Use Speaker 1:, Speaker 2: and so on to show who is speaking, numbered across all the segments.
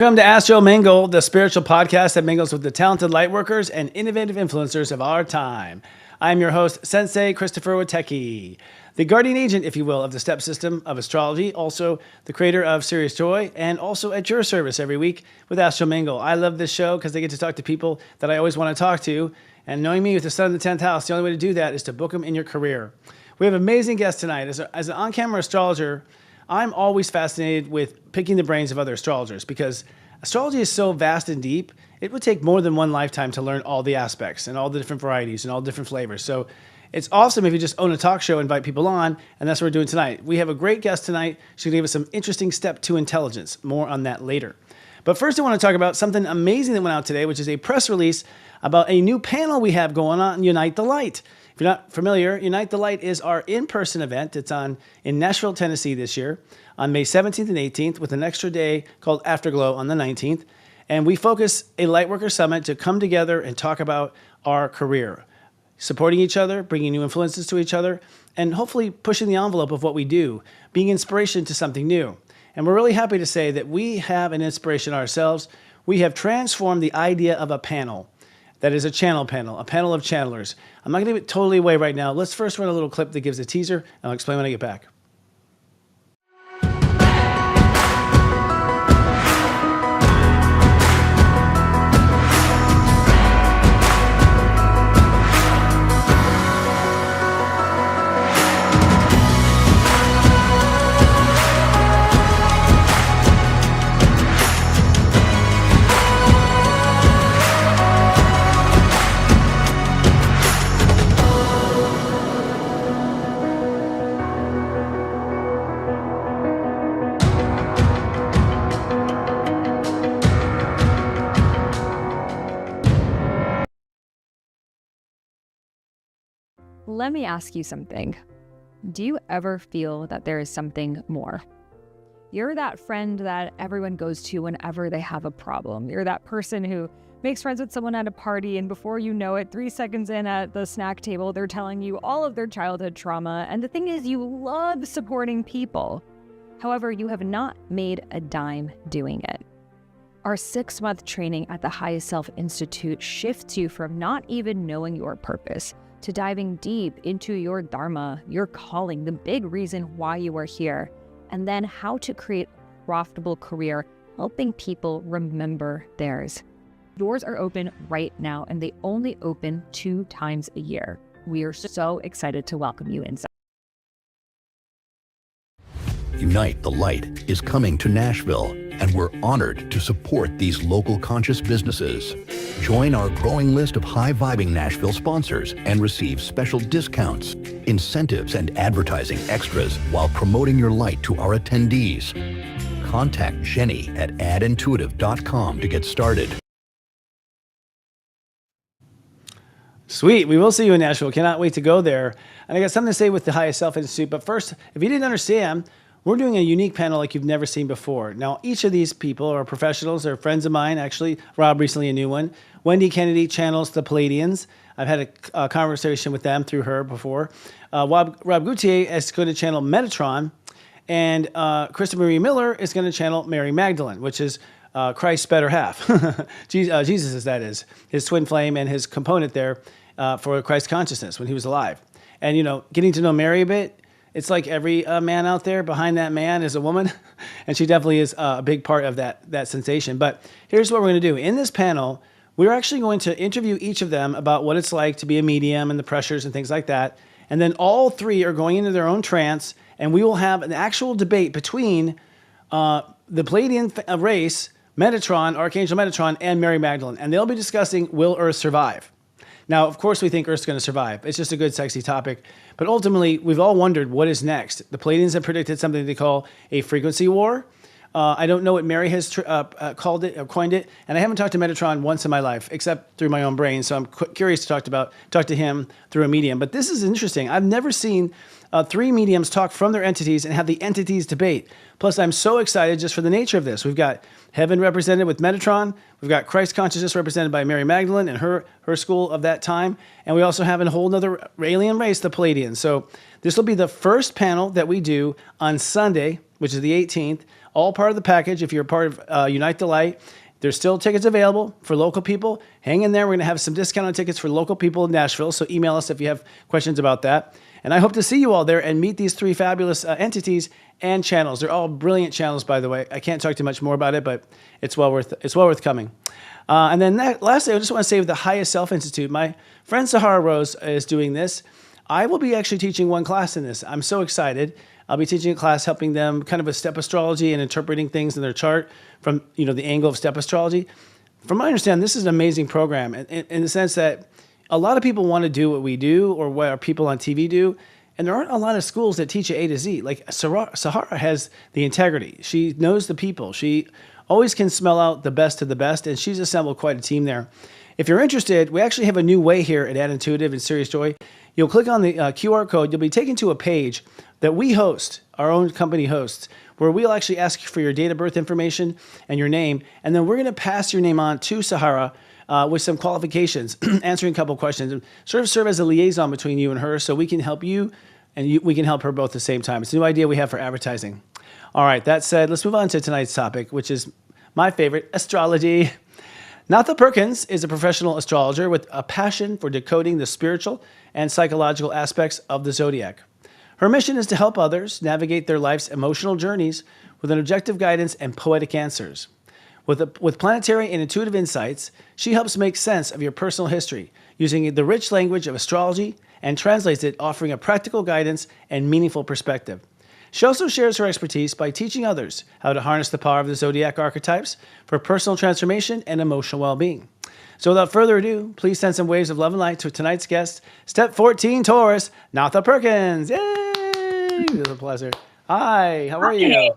Speaker 1: Welcome to AstroMingle, the spiritual podcast that mingles with the talented lightworkers and innovative influencers of our time. I'm your host, Sensei Christopher Witecki, the guardian agent, if you will, of the step system of astrology, also the creator of Serious Joy, and also at your service every week with AstroMingle. I love this show because they get to talk to people that I always want to talk to, and knowing me with the sun in the 10th house, the only way to do that is to book them in your career. We have amazing guests tonight. As an on-camera astrologer, I'm always fascinated with picking the brains of other astrologers because astrology is so vast and deep, it would take more than one lifetime to learn all the aspects and all the different varieties and all different flavors. So it's awesome if you just own a talk show, invite people on, and that's what we're doing tonight. We have a great guest tonight. She's going to give us some interesting step 2 intelligence. More on that later. But first I want to talk about something amazing that went out today, which is a press release about a new panel we have going on, Unite the Light. If you're not familiar, Unite the Light is our in-person event. It's in Nashville, Tennessee this year on May 17th and 18th with an extra day called Afterglow on the 19th. And we focus a Lightworker Summit to come together and talk about our career, supporting each other, bringing new influences to each other, and hopefully pushing the envelope of what we do, being inspiration to something new. And we're really happy to say that we have an inspiration ourselves. We have transformed the idea of a panel that is a channel panel, a panel of channelers. I'm not going to give it totally away right now. Let's first run a little clip that gives a teaser, and I'll explain when I get back.
Speaker 2: Let me ask you something. Do you ever feel that there is something more? You're that friend that everyone goes to whenever they have a problem. You're that person who makes friends with someone at a party, and before you know it, 3 seconds in at the snack table, they're telling you all of their childhood trauma. And the thing is, you love supporting people. However, you have not made a dime doing it. Our 6-month training at the Highest Self Institute shifts you from not even knowing your purpose to diving deep into your dharma, your calling, the big reason why you are here, and then how to create a profitable career helping people remember theirs. Doors are open right now, and they only open 2 times a year. We are so excited to welcome you inside.
Speaker 3: Unite the Light is coming to Nashville, and we're honored to support these local conscious businesses. Join our growing list of high-vibing Nashville sponsors and receive special discounts, incentives, and advertising extras while promoting your light to our attendees. Contact Jenny at adintuitive.com to get started.
Speaker 1: Sweet. We will see you in Nashville. Cannot wait to go there. And I got something to say with the Highest Self Institute. But first, if you didn't understand, we're doing a unique panel like you've never seen before. Now, each of these people are professionals. They're friends of mine, actually. Rob recently, a new one. Wendy Kennedy channels the Palladians. I've had a conversation with them through her before. Rob Gautier is going to channel Metatron. And Christopher Marie Miller is going to channel Mary Magdalene, which is Christ's better half. Jesus, that is. His twin flame and his component there for Christ consciousness when he was alive. And, you know, getting to know Mary a bit, it's like every man out there, behind that man is a woman, and she definitely is a big part of that sensation. But here's what we're going to do. In this panel, we're actually going to interview each of them about what it's like to be a medium and the pressures and things like that. And then all 3 are going into their own trance, and we will have an actual debate between the Palladian race, Metatron, Archangel Metatron, and Mary Magdalene. And they'll be discussing, will Earth survive? Now, of course, we think Earth's going to survive. It's just a good, sexy topic. But ultimately, we've all wondered what is next. The Palladians have predicted something they call a frequency war. I don't know what Mary has called it or coined it, and I haven't talked to Metatron once in my life, except through my own brain. So I'm curious to talk to him through a medium. But this is interesting. I've never seen 3 mediums talk from their entities and have the entities debate. Plus, I'm so excited just for the nature of this. We've got heaven represented with Metatron. We've got Christ consciousness represented by Mary Magdalene and her school of that time. And we also have a whole other alien race, the Palladians. So this will be the first panel that we do on Sunday, which is the 18th, all part of the package. If you're a part of Unite the Light, there's still tickets available for local people. Hang in there. We're going to have some discounted tickets for local people in Nashville. So email us if you have questions about that. And I hope to see you all there and meet these three fabulous entities and channels. They're all brilliant channels, by the way. I can't talk too much more about it, but it's well worth coming. And then lastly, I just want to say with the Highest Self Institute, my friend Sahara Rose is doing this. I will be actually teaching one class in this. I'm so excited. I'll be teaching a class helping them kind of with step astrology and interpreting things in their chart from the angle of step astrology. From my understanding, this is an amazing program in the sense that a lot of people want to do what we do or what our people on TV do, and there aren't a lot of schools that teach A to Z. Like Sahara has the integrity. She knows the people. She always can smell out the best of the best, and she's assembled quite a team there. If you're interested, we actually have a new way here at Ad Intuitive and Serious Joy. You'll click on the QR code. You'll be taken to a page that we host, our own company hosts, where we'll actually ask you for your date of birth information and your name, and then we're going to pass your name on to Sahara with some qualifications, answering a couple questions, and sort of serve as a liaison between you and her so we can help you and we can help her both at the same time. It's a new idea we have for advertising. All right, that said, let's move on to tonight's topic, which is my favorite, astrology. Natha Perkins is a professional astrologer with a passion for decoding the spiritual and psychological aspects of the zodiac. Her mission is to help others navigate their life's emotional journeys with an objective guidance and poetic answers. With planetary and intuitive insights, she helps make sense of your personal history using the rich language of astrology and translates it, offering a practical guidance and meaningful perspective. She also shares her expertise by teaching others how to harness the power of the zodiac archetypes for personal transformation and emotional well-being. So without further ado, please send some waves of love and light to tonight's guest, Step 14 Taurus, Natha Perkins. Yay! It was a pleasure. Hi, how are you?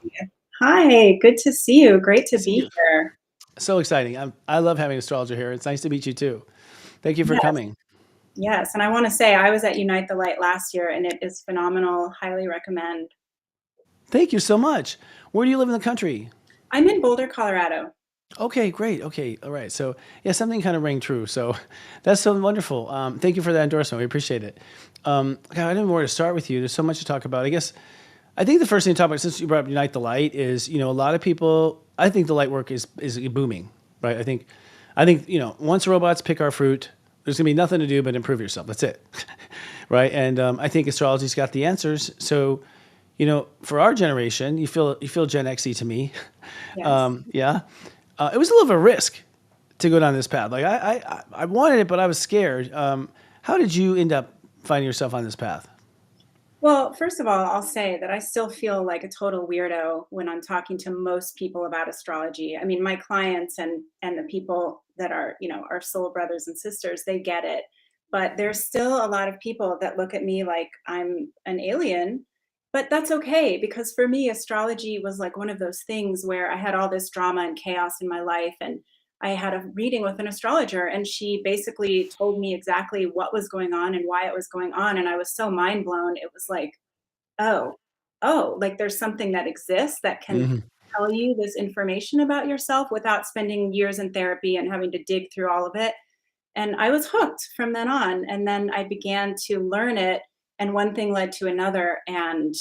Speaker 4: Hi, good to see you. Great to be here.
Speaker 1: So exciting. I love having an astrologer here. It's nice to meet you too. Thank you for coming.
Speaker 4: Yes, and I want to say I was at Unite the Light last year and it is phenomenal. Highly recommend.
Speaker 1: Thank you so much. Where do you live in the country?
Speaker 4: I'm in Boulder, Colorado.
Speaker 1: Okay, great. Okay, all right. So yeah, something kind of rang true. So that's so wonderful. Thank you for that endorsement. We appreciate it. God, I didn't know where to start with you. There's so much to talk about. I think the first thing to talk about, since you brought up Unite the Light, is a lot of people. I think the light work is booming, right? I think once robots pick our fruit, there's gonna be nothing to do but improve yourself. That's it, right? And I think astrology's got the answers. So, for our generation, you feel Gen Xy to me.
Speaker 4: Yes.
Speaker 1: Yeah. It was a little of a risk to go down this path. Like I wanted it, but I was scared. How did you end up finding yourself on this path?
Speaker 4: Well, first of all, I'll say that I still feel like a total weirdo when I'm talking to most people about astrology. I mean, my clients and the people that are, our soul brothers and sisters, they get it. But there's still a lot of people that look at me like I'm an alien. But that's okay, because for me, astrology was like one of those things where I had all this drama and chaos in my life. And I had a reading with an astrologer, and she basically told me exactly what was going on and why it was going on. And I was so mind blown. It was like, oh, like there's something that exists that can tell you this information about yourself without spending years in therapy and having to dig through all of it. And I was hooked from then on. And then I began to learn it, and one thing led to another, and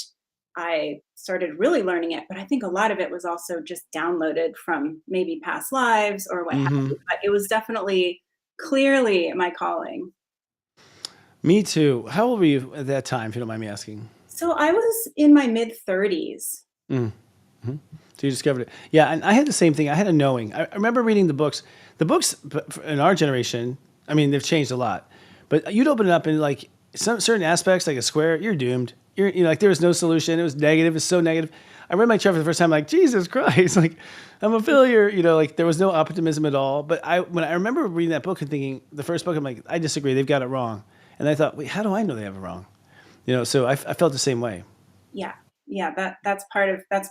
Speaker 4: I started really learning it. But I think a lot of it was also just downloaded from maybe past lives or what have you. But it was definitely clearly my calling.
Speaker 1: Me too. How old were you at that time, if you don't mind me asking?
Speaker 4: So I was in my mid 30s.
Speaker 1: So you discovered it. Yeah, and I had the same thing. I had a knowing. I remember reading the books. The books in our generation, I mean, they've changed a lot. But you'd open it up and like some certain aspects, like a square, you're doomed. Like there was no solution. It was negative. It's so negative. I read my chart for the first time, like, Jesus Christ, like I'm a failure. Like there was no optimism at all. But when I remember reading that book and thinking, the first book, I'm like, I disagree. They've got it wrong. And I thought, wait, how do I know they have it wrong? So I felt the same way.
Speaker 4: Yeah, that's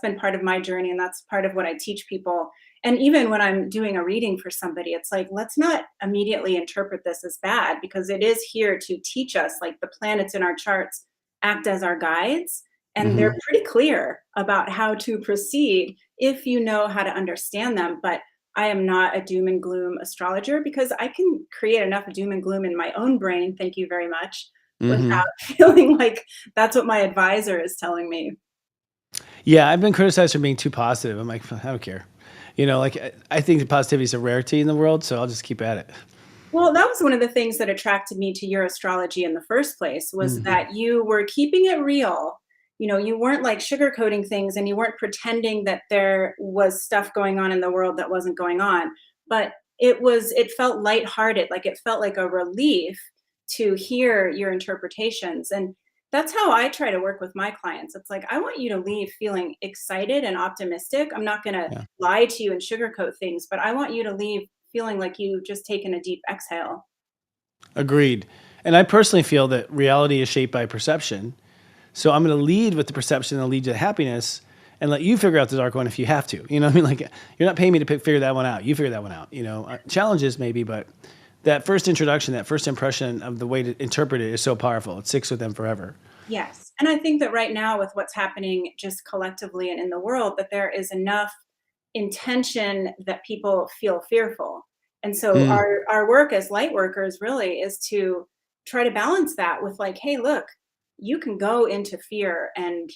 Speaker 4: been part of my journey, and that's part of what I teach people. And even when I'm doing a reading for somebody, it's like, let's not immediately interpret this as bad, because it is here to teach us. Like the planets in our charts act as our guides, and they're pretty clear about how to proceed if you know how to understand them. But I am not a doom and gloom astrologer, because I can create enough doom and gloom in my own brain, thank you very much, without feeling like that's what my advisor is telling me.
Speaker 1: Yeah, I've been criticized for being too positive. I'm like, I don't care. Like I think that positivity is a rarity in the world, so I'll just keep at it.
Speaker 4: Well, that was one of the things that attracted me to your astrology in the first place was
Speaker 1: Hmm.
Speaker 4: that you were keeping it real. You weren't like sugarcoating things and you weren't pretending that there was stuff going on in the world that wasn't going on. But it felt lighthearted, like it felt like a relief to hear your interpretations. And that's how I try to work with my clients. It's like, I want you to leave feeling excited and optimistic. I'm not going to
Speaker 1: Yeah,
Speaker 4: lie to you and sugarcoat things, but I want you to leave feeling like you've just taken a deep exhale.
Speaker 1: agreed. And I personally feel that reality is shaped by perception. So I'm going to lead with the perception and lead to happiness and let you figure out the dark one if you have to. You know what I mean? Like you're not paying me to figure that one out. You figure that one out. Challenges maybe, but that first introduction, that first impression of the way to interpret it is so powerful. It sticks with them forever.
Speaker 4: Yes. And I think that right now, with what's happening just collectively and in the world, that there is enough intention that people feel fearful. And so
Speaker 1: Mm,
Speaker 4: our work as light workers really is to try to balance that with like, hey, look, you can go into fear and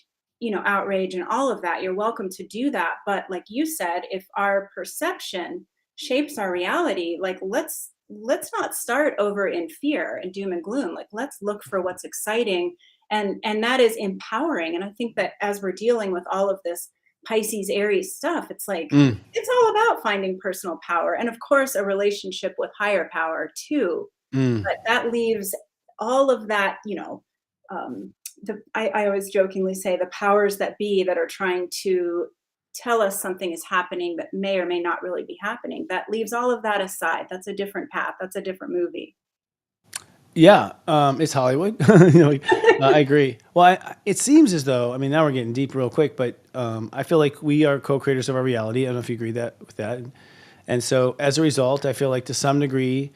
Speaker 4: outrage and all of that. You're welcome to do that. But like you said, if our perception shapes our reality, like let's not start over in fear and doom and gloom. Like let's look for what's exciting and that is empowering. And I think that as we're dealing with all of this Pisces, Aries stuff, it's like
Speaker 1: mm,
Speaker 4: it's all about finding personal power and of course a relationship with higher power too.
Speaker 1: mm.
Speaker 4: But that leaves all of that, I always jokingly say the powers that be that are trying to tell us something is happening that may or may not really be happening. That leaves all of that aside. That's a different path. That's a different movie.
Speaker 1: Yeah, it's Hollywood. I agree. Well, it seems as though, I mean, now we're getting deep real quick, but I feel like we are co-creators of our reality. I don't know if you agree with that. And so as a result, I feel like to some degree,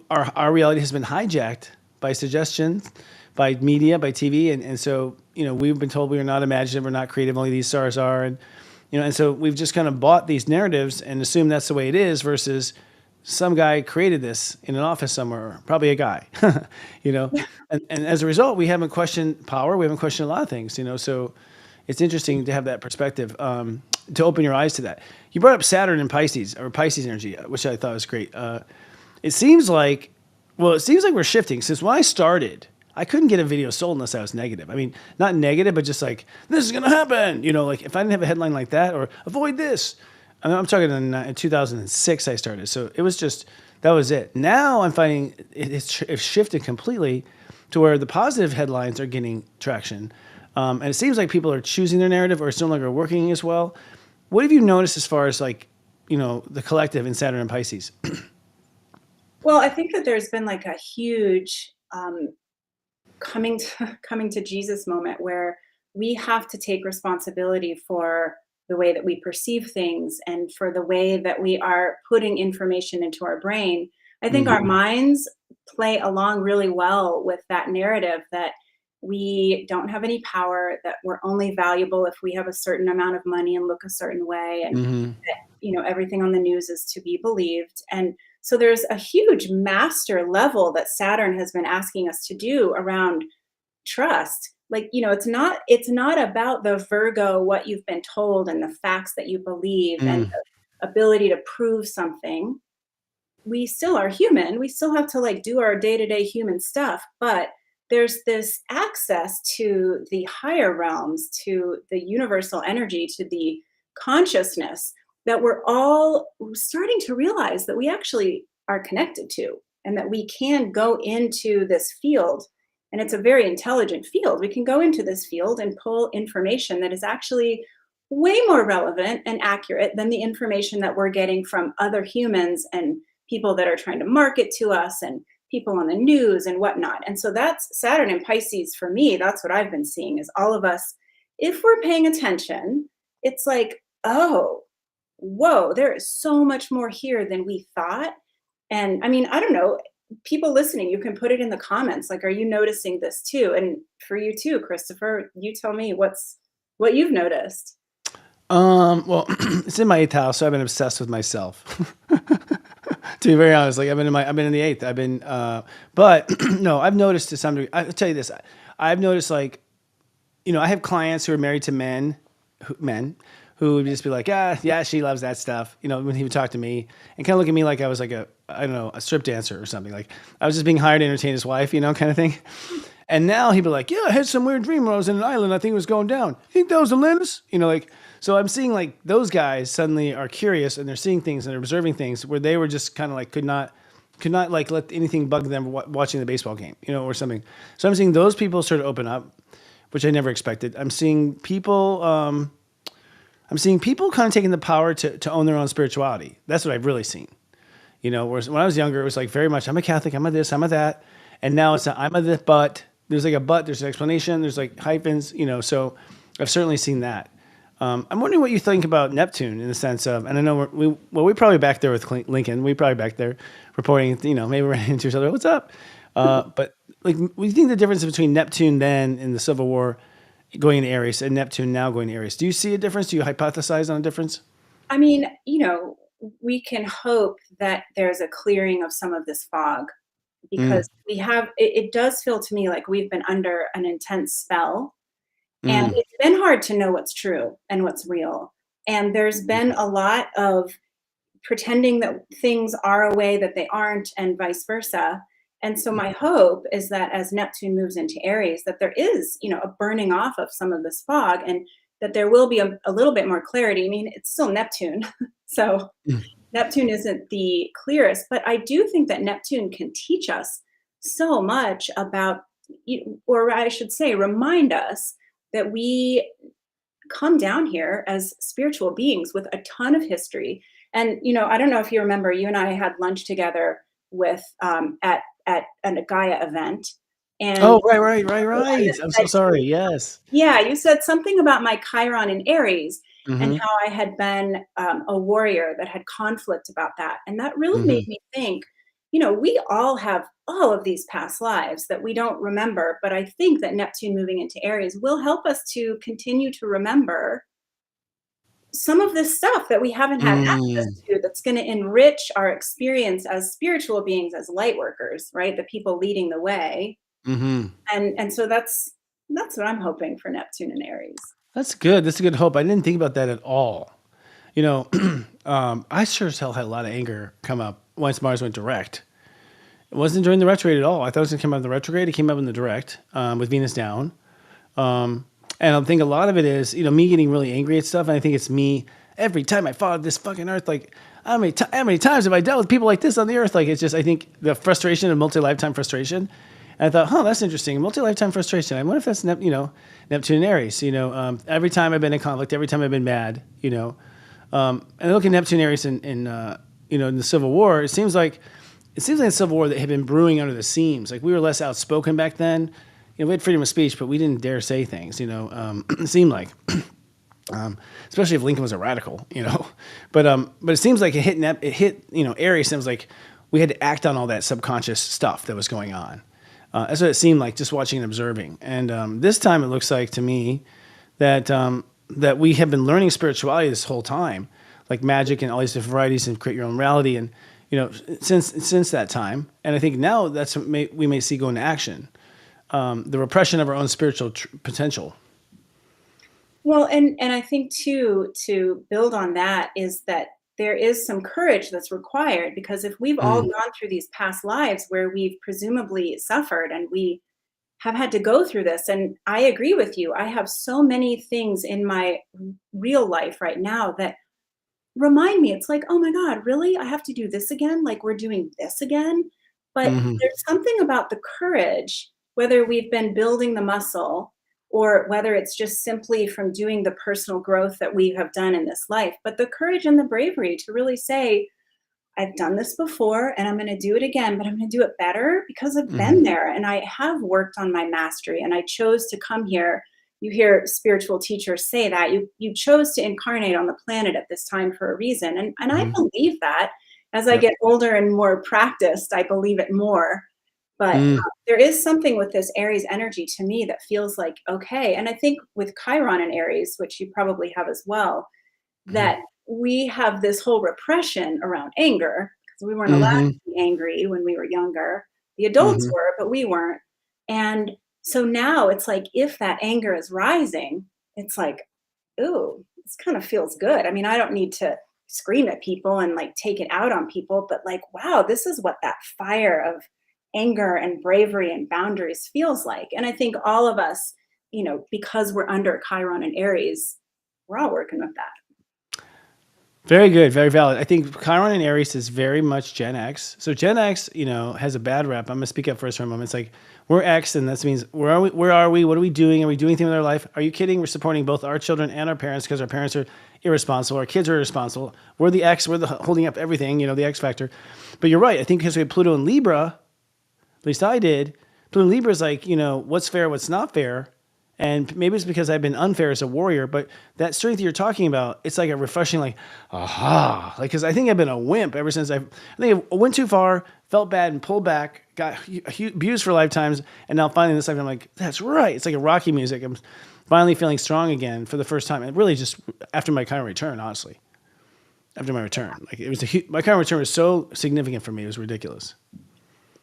Speaker 1: our reality has been hijacked by suggestions, by media, by TV. And so, we've been told we are not imaginative, we're not creative, only these stars are. And so we've just kind of bought these narratives and assumed that's the way it is versus some guy created this in an office somewhere, probably a guy, you know, and as a result, we haven't questioned power. We haven't questioned a lot of things, so it's interesting to have that perspective, to open your eyes to that. You brought up Saturn and Pisces or Pisces energy, which I thought was great. It seems like, we're shifting since when I started, I couldn't get a video sold unless I was negative. I mean, not negative, but just like, this is going to happen. Like if I didn't have a headline like that or avoid this, I'm talking in 2006 I started. So it was just, that was it. Now I'm finding it's shifted completely to where the positive headlines are getting traction. And it seems like people are choosing their narrative or it's no longer working as well. What have you noticed as far as like, the collective in Saturn and Pisces?
Speaker 4: Well, I think that there's been like a huge coming to Jesus moment where we have to take responsibility for the way that we perceive things and for the way that we are putting information into our brain. I think our
Speaker 1: Hmm.
Speaker 4: minds play along really well with that narrative that we don't have any power, that we're only valuable if we have a certain amount of money and look a certain way, and
Speaker 1: Hmm.
Speaker 4: that everything on the news is to be believed. And so there's a huge master level that Saturn has been asking us to do around trust. Like, it's not about the Virgo, what you've been told and the facts that you believe and
Speaker 1: Mm.
Speaker 4: the ability to prove something. We still are human. We still have to like do our day-to-day human stuff, but there's this access to the higher realms, to the universal energy, to the consciousness that we're all starting to realize that we actually are connected to, and that we can go into this field. And it's a very intelligent field. We can go into this field and pull information that is actually way more relevant and accurate than the information that we're getting from other humans and people that are trying to market to us and people on the news and whatnot. And so that's Saturn and Pisces for me. That's what I've been seeing is all of us, if we're paying attention, it's like, oh, whoa, there is so much more here than we thought. And I mean, I don't know, people listening, you can put it in the comments. Like, are you noticing this too? And for you too, Christopher, you tell me what you've noticed.
Speaker 1: Well, it's in my eighth house, so I've been obsessed with myself. To be very honest, like I've been in the eighth. But no, I've noticed to some degree. I'll tell you this. I've noticed like, I have clients who are married to men men who would just be like, yeah, she loves that stuff. When he would talk to me and kind of look at me like I was like I don't know, a strip dancer or something. Like I was just being hired to entertain his wife, kind of thing. And now he'd be like, yeah, I had some weird dream when I was in an island. I think it was going down. You think that was Atlantis? So I'm seeing like those guys suddenly are curious and they're seeing things and they're observing things where they were just kind of like could not like let anything bug them watching the baseball game, or something. So I'm seeing those people sort of open up, which I never expected. I'm seeing people kind of taking the power to own their own spirituality. That's what I've really seen. Whereas when I was younger, it was like very much, I'm a Catholic, I'm a this, I'm a that. And now it's not, I'm a this, but there's like a but, there's an explanation, there's like hyphens, so I've certainly seen that. I'm wondering what you think about Neptune in the sense of, and I know we're probably back there with Lincoln. We're probably back there reporting, maybe we're into each other. What's up? But like, what do you think the difference between Neptune then in the Civil War going into Aries and Neptune now going to Aries? Do you see a difference? Do you hypothesize on a difference?
Speaker 4: I mean, we can hope that there's a clearing of some of this fog because it does feel to me like we've been under an intense spell. And it's been hard to know what's true and what's real. And there's been a lot of pretending that things are a way that they aren't and vice versa. And so my hope is that as Neptune moves into Aries, that there is, a burning off of some of this fog and that there will be a little bit more clarity. I mean, it's still Neptune. So Neptune isn't the clearest, but I do think that Neptune can teach us so much about, or I should say, remind us that we come down here as spiritual beings with a ton of history. And, I don't know if you remember, you and I had lunch together with at a Gaia event. And
Speaker 1: right. I'm so sorry. Yes.
Speaker 4: Yeah, you said something about my Chiron in Aries and how I had been a warrior that had conflict about that. And that really made me think, we all have all of these past lives that we don't remember, but I think that Neptune moving into Aries will help us to continue to remember some of this stuff that we haven't had access to that's going to enrich our experience as spiritual beings, as light workers, right? The people leading the way. And so that's what I'm hoping for Neptune and Aries.
Speaker 1: That's good. That's a good hope. I didn't think about that at all. I sure as hell had a lot of anger come up once Mars went direct. It wasn't during the retrograde at all. I thought it was going to come out in the retrograde. It came up in the direct with Venus down. And I think a lot of it is, me getting really angry at stuff. And I think it's me every time I followed this fucking earth. Like, how many times have I dealt with people like this on the earth? Like, it's just, I think the frustration of multi-lifetime frustration. And I thought, that's interesting. Multi-lifetime frustration. I wonder if that's, Neptune and Aries. Every time I've been in conflict, every time I've been mad, and I look at Neptune and Aries in the Civil War, it seems like the Civil War that had been brewing under the seams. Like we were less outspoken back then. We had freedom of speech, but we didn't dare say things. It seemed like, especially if Lincoln was a radical. But it seems like it hit Aries. It was like we had to act on all that subconscious stuff that was going on. That's what it seemed like, just watching and observing. And this time, it looks like to me that we have been learning spirituality this whole time, like magic and all these different varieties, and create your own reality. And since that time, and I think now that's what we may see go into action, the repression of our own spiritual potential.
Speaker 4: Well, and I think too, to build on that is that there is some courage that's required, because if we've all gone through these past lives where we've presumably suffered and we have had to go through this, and I agree with you, I have so many things in my real life right now that remind me, it's like, oh my God, really? I have to do this again? Like we're doing this again? But there's something about the courage, whether we've been building the muscle or whether it's just simply from doing the personal growth that we have done in this life, but the courage and the bravery to really say, I've done this before and I'm going to do it again, but I'm going to do it better because I've been there and I have worked on my mastery and I chose to come here. You hear spiritual teachers say that you chose to incarnate on the planet at this time for a reason. And I believe that as I get older and more practiced, I believe it more. But there is something with this Aries energy to me that feels like, okay. And I think with Chiron and Aries, which you probably have as well, that we have this whole repression around anger, because we weren't allowed to be angry when we were younger. The adults were, but we weren't. And so now it's like, if that anger is rising, it's like, ooh, this kind of feels good. I mean, I don't need to scream at people and like take it out on people, but like, wow, this is what that fire of anger and bravery and boundaries feels like. And I think all of us, because we're under Chiron and Aries, we're all working with that.
Speaker 1: Very good, very valid. I think Chiron and Aries is very much Gen X. So Gen X, has a bad rep. I'm gonna speak up first for a moment. It's like we're X, and that means where are we? Where are we? What are we doing? Are we doing anything with our life? Are you kidding? We're supporting both our children and our parents because our parents are irresponsible. Our kids are irresponsible. We're the X. We're the holding up everything. The X factor. But you're right. I think because we have Pluto and Libra, at least I did. Pluto and Libra is like what's fair, what's not fair. And maybe it's because I've been unfair as a warrior, but that strength you're talking about, it's like a refreshing, like, aha. Like, because I think I've been a wimp ever since I think I went too far, felt bad and pulled back, got abused for lifetimes. And now finally this time I'm like, that's right. It's like a Rocky music. I'm finally feeling strong again for the first time. And really just after my Chiron return, honestly. After my return. Like it was my Chiron return was so significant for me. It was ridiculous.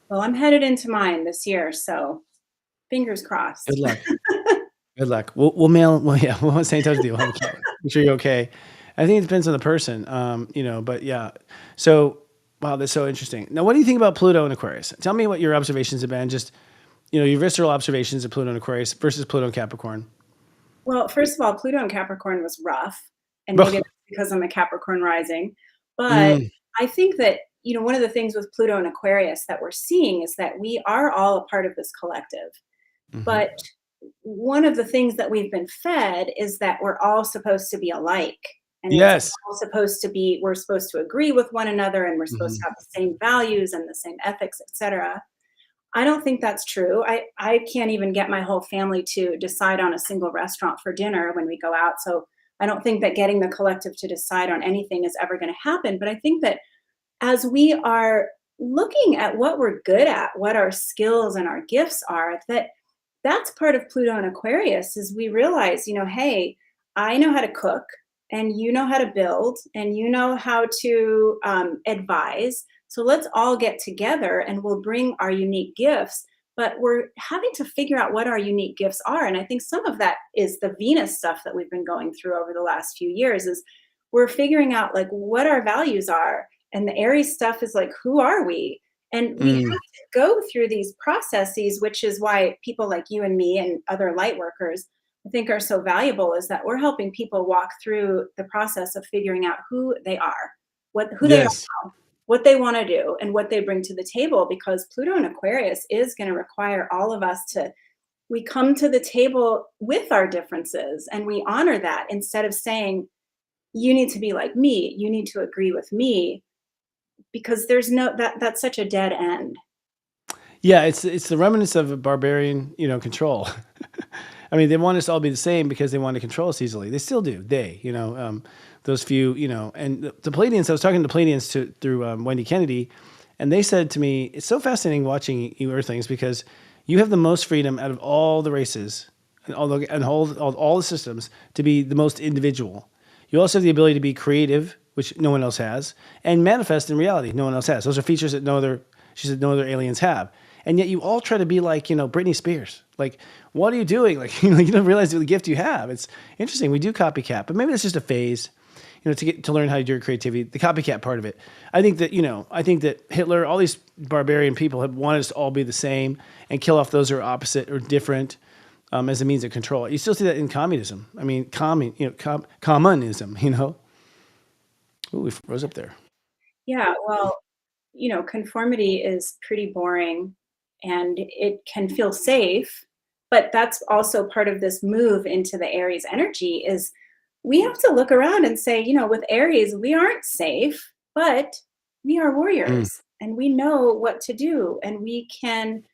Speaker 4: Well, I'm headed into mine this year, so fingers crossed.
Speaker 1: Good luck. Good luck. We'll mail. Well, yeah, we'll stay in touch with you. Make sure you're okay. I think it depends on the person, but yeah. So, wow, that's so interesting. Now, what do you think about Pluto and Aquarius? Tell me what your observations have been. Just, your visceral observations of Pluto and Aquarius versus Pluto and Capricorn.
Speaker 4: Well, first of all, Pluto and Capricorn was rough, and maybe that's because I'm a Capricorn rising. But I think that, one of the things with Pluto and Aquarius that we're seeing is that we are all a part of this collective. Mm-hmm. But one of the things that we've been fed is that we're all supposed to be alike. And
Speaker 1: yes,
Speaker 4: we're supposed to agree with one another, and we're supposed to have the same values and the same ethics, etc. I don't think that's true. I can't even get my whole family to decide on a single restaurant for dinner when we go out. So I don't think that getting the collective to decide on anything is ever going to happen. But I think that as we are looking at what we're good at, what our skills and our gifts are, that's part of Pluto and Aquarius is we realize, hey, I know how to cook and you know how to build and you know how to advise. So let's all get together and we'll bring our unique gifts, but we're having to figure out what our unique gifts are. And I think some of that is the Venus stuff that we've been going through over the last few years is we're figuring out like what our values are. And the Aries stuff is like, who are we? And we have to go through these processes, which is why people like you and me and other light workers, I think, are so valuable, is that we're helping people walk through the process of figuring out who they are, who they are now, what they want to do, and what they bring to the table. Because Pluto and Aquarius is going to require all of us we come to the table with our differences and we honor that instead of saying, you need to be like me, you need to agree with me. Because there's that's such a dead end.
Speaker 1: Yeah, it's the remnants of a barbarian, control. I mean, they want us to all be the same because they want to control us easily. They still do. Those few, and the Palladians. I was talking to Palladians through Wendy Kennedy, and they said to me, "It's so fascinating watching you Earthlings because you have the most freedom out of all the races and all the systems to be the most individual. You also have the ability to be creative, which no one else has, and manifest in reality, no one else has. Those are features that no other aliens have. And yet you all try to be like, Britney Spears. Like, what are you doing? Like, you don't realize the gift you have. It's interesting. We do copycat, but maybe that's just a phase, to learn how to do your creativity, the copycat part of it. I think that Hitler, all these barbarian people have wanted us to all be the same and kill off those who are opposite or different as a means of control. You still see that in communism. I mean, communism, Ooh, we rose up there.
Speaker 4: Yeah, well, conformity is pretty boring and it can feel safe, but that's also part of this move into the Aries energy is we have to look around and say, with Aries, we aren't safe, but we are warriors and we know what to do and we can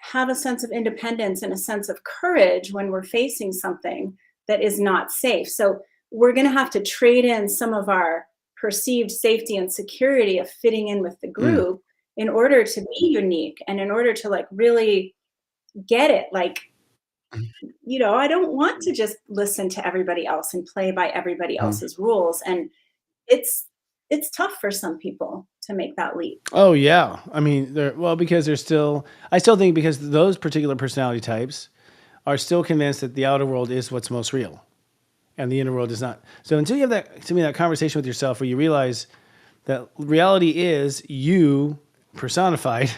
Speaker 4: have a sense of independence and a sense of courage when we're facing something that is not safe. So we're going to have to trade in some of our perceived safety and security of fitting in with the group in order to be unique and in order to really get it. I don't want to just listen to everybody else and play by everybody else's rules. And it's tough for some people to make that leap.
Speaker 1: Oh yeah. I mean, because I still think because those particular personality types are still convinced that the outer world is what's most real. and the inner world is not. So until you have that, to me, that conversation with yourself where you realize that reality is you personified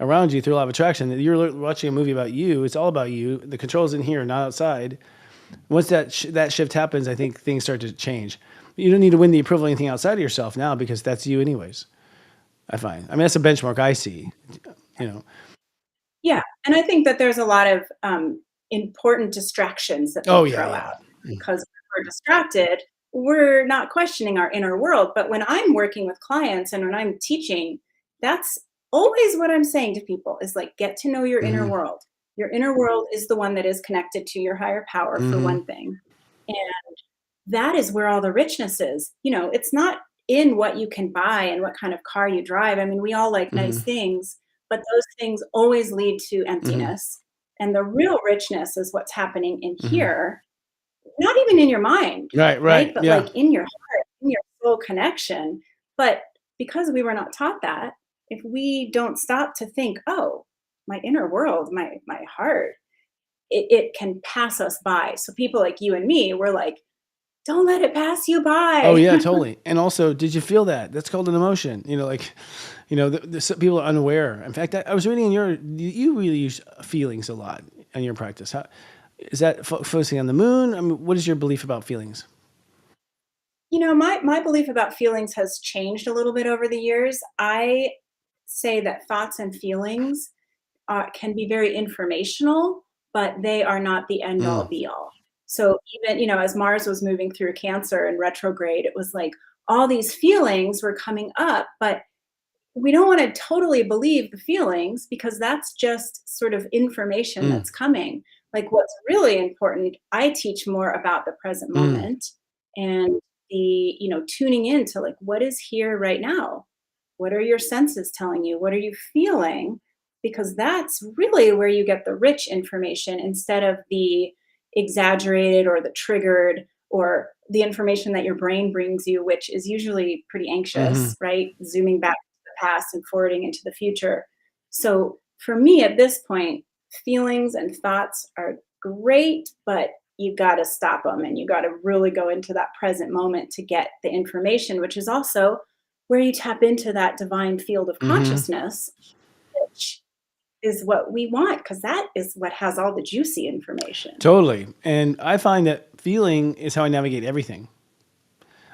Speaker 1: around you through a law of attraction, that you're watching a movie about you, it's all about you. The control's in here, not outside. Once that shift happens, I think things start to change. You don't need to win the approval of anything outside of yourself now because that's you anyways, I find. I mean, that's a benchmark I see, you know.
Speaker 4: Yeah, and I think that there's a lot of important distractions that
Speaker 1: Oh,
Speaker 4: we
Speaker 1: yeah,
Speaker 4: throw
Speaker 1: yeah.
Speaker 4: out because when we're distracted, we're not questioning our inner world. But when I'm working with clients and when I'm teaching, that's always what I'm saying to people is like, get to know your inner
Speaker 1: Mm-hmm.
Speaker 4: world. Your inner world is the one that is connected to your higher power, for
Speaker 1: Mm-hmm.
Speaker 4: one thing. And that is where all the richness is. You know, it's not in what you can buy and what kind of car you drive. I mean, we all like
Speaker 1: Mm-hmm.
Speaker 4: nice things, but those things always lead to
Speaker 1: Mm-hmm.
Speaker 4: emptiness. And the real richness is what's happening in
Speaker 1: Mm-hmm.
Speaker 4: here, not even in your mind,
Speaker 1: Right,
Speaker 4: right?
Speaker 1: right.
Speaker 4: But
Speaker 1: Yeah.
Speaker 4: like in your heart, in your soul connection. But because we were not taught that, if we don't stop to think, oh, my inner world, my heart, it can pass us by. So people like you and me, we're like, don't let it pass you
Speaker 1: Oh
Speaker 4: by.
Speaker 1: yeah, totally. And also, did you feel that? That's called an emotion. You know, like, you know, some people are unaware. In fact, I was reading in you really use feelings a lot in your practice. How is that focusing on the moon? I mean, what is your belief about feelings?
Speaker 4: You know, my belief about feelings has changed a little bit over the years. I say that thoughts and feelings can be very informational, but they are not the end all
Speaker 1: Mm,
Speaker 4: be all. So even, you know, as Mars was moving through Cancer and retrograde, it was like all these feelings were coming up, but we don't want to totally believe the feelings because that's just sort of information
Speaker 1: mm,
Speaker 4: that's coming. Like what's really important, I teach more about the present
Speaker 1: mm,
Speaker 4: moment and the, you know, tuning into like what is here right now? What are your senses telling you? What are you feeling? Because that's really where you get the rich information instead of the exaggerated or the triggered or the information that your brain brings you, which is usually pretty
Speaker 1: mm-hmm,
Speaker 4: anxious, right? Zooming back to the past and forwarding into the future. So for me at this point, feelings and thoughts are great, but you got to stop them and you got to really go into that present moment to get the information, which is also where you tap into that divine field of
Speaker 1: mm-hmm.
Speaker 4: consciousness, which is what we want because that is what has all the juicy information.
Speaker 1: Totally. And I find that feeling is how I navigate everything.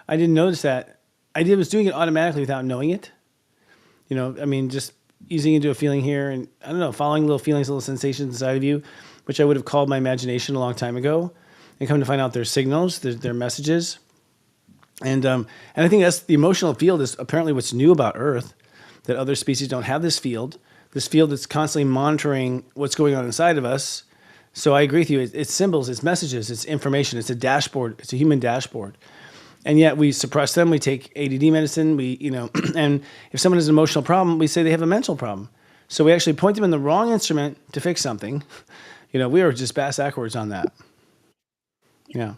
Speaker 1: I didn't notice that. Was doing it automatically without knowing it. You know, I mean, just easing into a feeling here and I don't know, following little feelings, little sensations inside of you, which I would have called my imagination a long time ago. And come to find out there's signals, their messages. And I think that's the emotional field is apparently what's new about Earth, that other species don't have this field that's constantly monitoring what's going on inside of us. So I agree with you. It's symbols, it's messages, it's information, it's a dashboard, it's a human dashboard. And yet we suppress them. We take ADD medicine. And if someone has an emotional problem, we say they have a mental problem. So we actually point them in the wrong instrument to fix something. You know, we are just bass backwards on that. Yeah.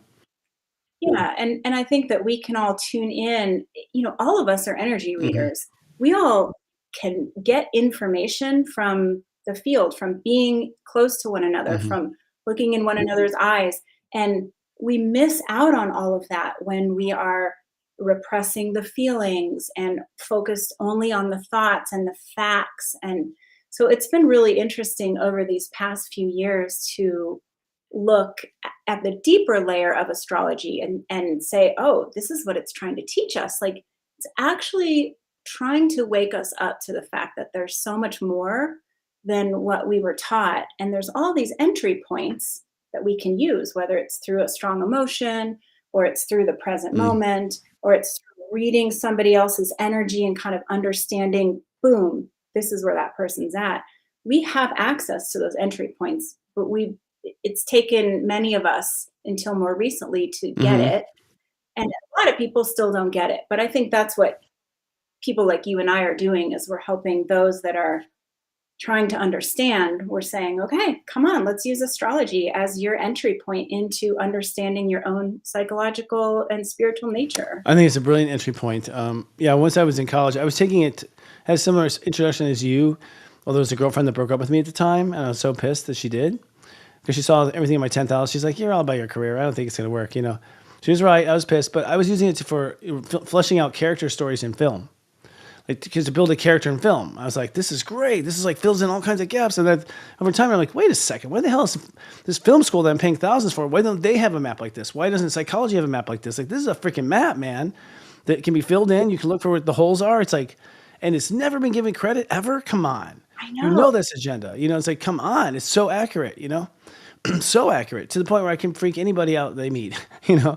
Speaker 4: Yeah, and I think that we can all tune in. You know, all of us are energy
Speaker 1: Hmm.
Speaker 4: readers. We all can get information from the field, from being close to one another,
Speaker 1: Hmm.
Speaker 4: from looking in one another's eyes. And we miss out on all of that when we are repressing the feelings and focused only on the thoughts and the facts. And so it's been really interesting over these past few years to look at the deeper layer of astrology and say, oh, this is what it's trying to teach us. Like it's actually trying to wake us up to the fact that there's so much more than what we were taught. And there's all these entry points that we can use, whether it's through a strong emotion or it's through the present
Speaker 1: Mm.
Speaker 4: moment or it's through reading somebody else's energy and kind of understanding, boom, this is where that person's at. We have access to those entry points, but it's taken many of us until more recently to get
Speaker 1: Hmm.
Speaker 4: it. And a lot of people still don't get it. But I think that's what people like you and I are doing is we're helping those that are trying to understand. We're saying, okay, come on, let's use astrology as your entry point into understanding your own psychological and spiritual nature.
Speaker 1: I think it's a brilliant entry point. Yeah, once I was in college, I was taking it, had a similar introduction as you, although it was a girlfriend that broke up with me at the time. And I was so pissed that she did because she saw everything in my 10th house. She's like, you're all about your career. I don't think it's going to work, you know. She was right. I was pissed, but I was using it for fleshing out character stories in film. Like, because to build a character in film, I was like, this is great. This is like fills in all kinds of gaps. And then over time, I'm like, wait a second. Why the hell is this film school that I'm paying thousands for? Why don't they have a map like this? Why doesn't psychology have a map like this? Like, this is a freaking map, man, that can be filled in. You can look for what the holes are. It's like, and it's never been given credit ever. Come on.
Speaker 4: I
Speaker 1: You
Speaker 4: know.
Speaker 1: know this agenda. It's like, come on. It's so accurate, so accurate to the point where I can freak anybody out they meet,
Speaker 4: Yeah.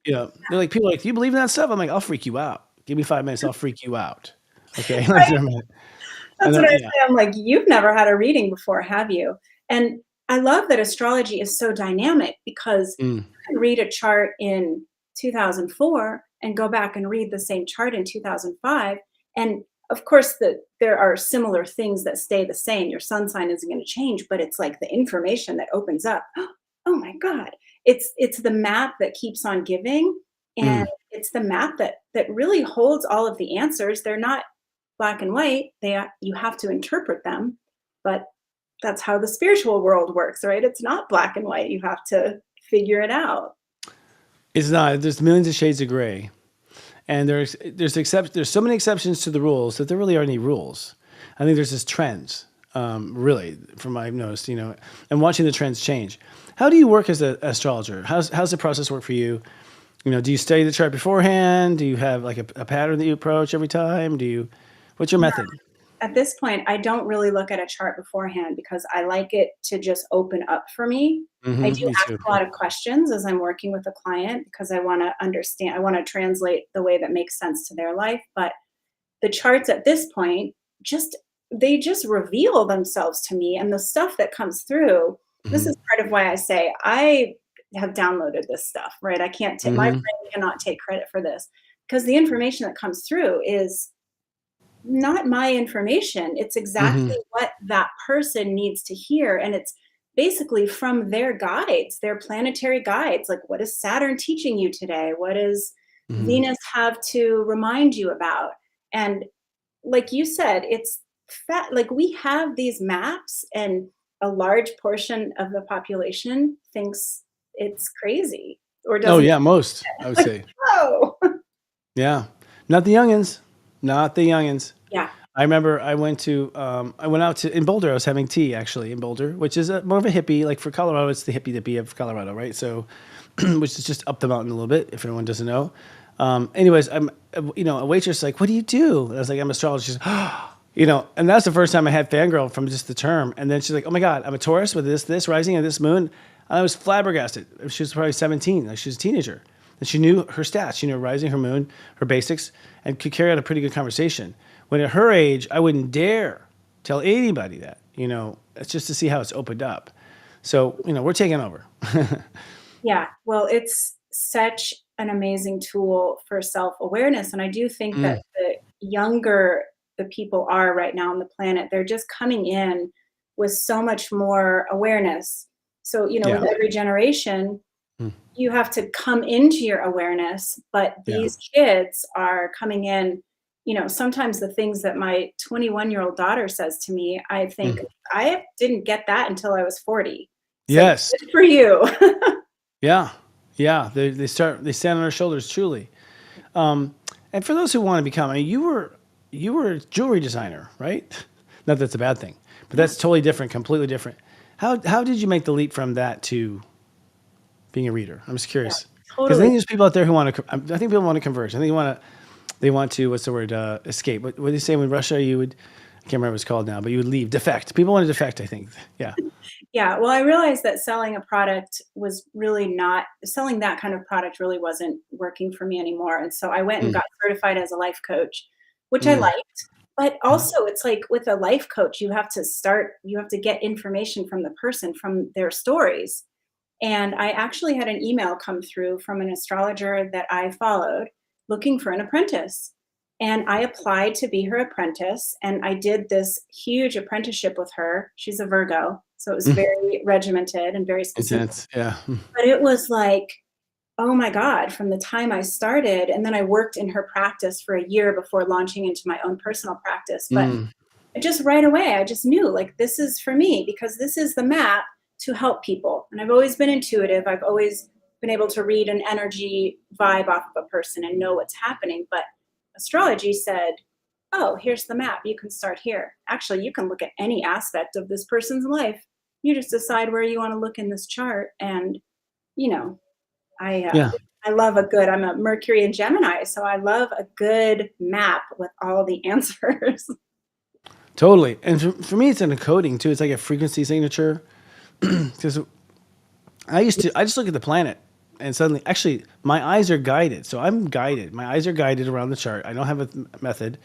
Speaker 1: They're like, people are like, do you believe in that stuff? I'm like, I'll freak you out. Give me 5 minutes. I'll freak you out. Okay.
Speaker 4: Right.
Speaker 1: And
Speaker 4: That's
Speaker 1: then,
Speaker 4: what I
Speaker 1: yeah.
Speaker 4: say. I'm like, you've never had a reading before, have you? And I love that astrology is so dynamic because
Speaker 1: Mm.
Speaker 4: you can read a chart in 2004 and go back and read the same chart in 2005. And of course, there are similar things that stay the same. Your sun sign isn't going to change, but it's like the information that opens up. Oh my God. It's the map that keeps on giving. And it's the map that really holds all of the answers. They're not black and white. You have to interpret them, but that's how the spiritual world works, right? It's not black and white. You have to figure it out.
Speaker 1: It's not. There's millions of shades of gray. And there's so many exceptions to the rules that there really aren't any rules. I think there's just trends, really, from what I've noticed, and watching the trends change. How do you work as an astrologer? How's the process work for you? Do you study the chart beforehand? Do you have like a pattern that you approach every time? What's your method?
Speaker 4: At this point, I don't really look at a chart beforehand because I like it to just open up for me. I do
Speaker 1: Me
Speaker 4: ask
Speaker 1: too.
Speaker 4: a lot of questions as I'm working with a client because I want to understand, I want to translate the way that makes sense to their life. But the charts at this point, they just reveal themselves to me, and the stuff that comes through. This is part of why I say I have downloaded this stuff, right? I can't take my brain cannot take credit for this because the information that comes through is not my information. It's exactly what that person needs to hear. And it's basically from their guides, their planetary guides. Like, what is Saturn teaching you today? What does Venus have to remind you about? And like you said, it's like we have these maps, and a large portion of the population thinks it's crazy or
Speaker 1: Oh
Speaker 4: doesn't.
Speaker 1: yeah, most, I would say.
Speaker 4: Oh,
Speaker 1: Yeah. Not the youngins. Not the youngins.
Speaker 4: yeah.
Speaker 1: I remember I went out to in Boulder. I was having tea actually in Boulder, which is more of a hippie. Like for Colorado, it's the hippie dippy of Colorado, right? So, which is just up the mountain a little bit, if anyone doesn't know. Anyways, I'm, a waitress like, what do you do? And I was like, I'm an astrologist. And that's the first time I had fangirl from just the term. And then she's like, oh my God, I'm a Taurus with this rising and this moon. And I was flabbergasted. She was probably 17. Like she was a teenager. And she knew her stats. She knew her rising, her moon, her basics, and could carry out a pretty good conversation. When at her age, I wouldn't dare tell anybody that. It's just to see how it's opened up. So, we're taking over.
Speaker 4: Yeah. Well, it's such an amazing tool for self-awareness. And I do think that the younger the people are right now on the planet, they're just coming in with so much more awareness. So, with every generation, you have to come into your awareness, but these kids are coming in, sometimes the things that my 21-year-old daughter says to me, I think I didn't get that until I was 40. So
Speaker 1: Yes.
Speaker 4: good for you.
Speaker 1: Yeah. Yeah. They stand on our shoulders, truly. And for those who want to become, you were a jewelry designer, right? Not that that's a bad thing, but that's totally different, completely different. How did you make the leap from that to being a reader? I'm just curious. Because I think there's people out there who want to, I think people want to converge. I think they want to, what's the word, escape. What do you say when Russia, I can't remember what it's called now, but you would leave, defect. People want to defect, I think. Yeah.
Speaker 4: Yeah. Well, I realized that selling a product was really not, selling that kind of product really wasn't working for me anymore. And so I went and got certified as a life coach, which I liked. But also it's like with a life coach, you have to get information from the person, from their stories. And I actually had an email come through from an astrologer that I followed looking for an apprentice. And I applied to be her apprentice. And I did this huge apprenticeship with her. She's a Virgo. So it was very regimented and very specific.
Speaker 1: Intense. Yeah.
Speaker 4: But it was like, oh my God, from the time I started, and then I worked in her practice for a year before launching into my own personal practice. But just right away, I just knew like, this is for me because this is the map to help people. And I've always been intuitive. I've always been able to read an energy vibe off of a person and know what's happening. But astrology said, oh, here's the map. You can start here. Actually, you can look at any aspect of this person's life. You just decide where you want to look in this chart. And, you know,
Speaker 1: Yeah.
Speaker 4: I love I'm a Mercury and Gemini, so I love a good map with all the answers.
Speaker 1: Totally. And for me, it's an encoding too. It's like a frequency signature. Because I just look at the planet and suddenly, actually, my eyes are guided. So I'm guided. My eyes are guided around the chart. I don't have a method.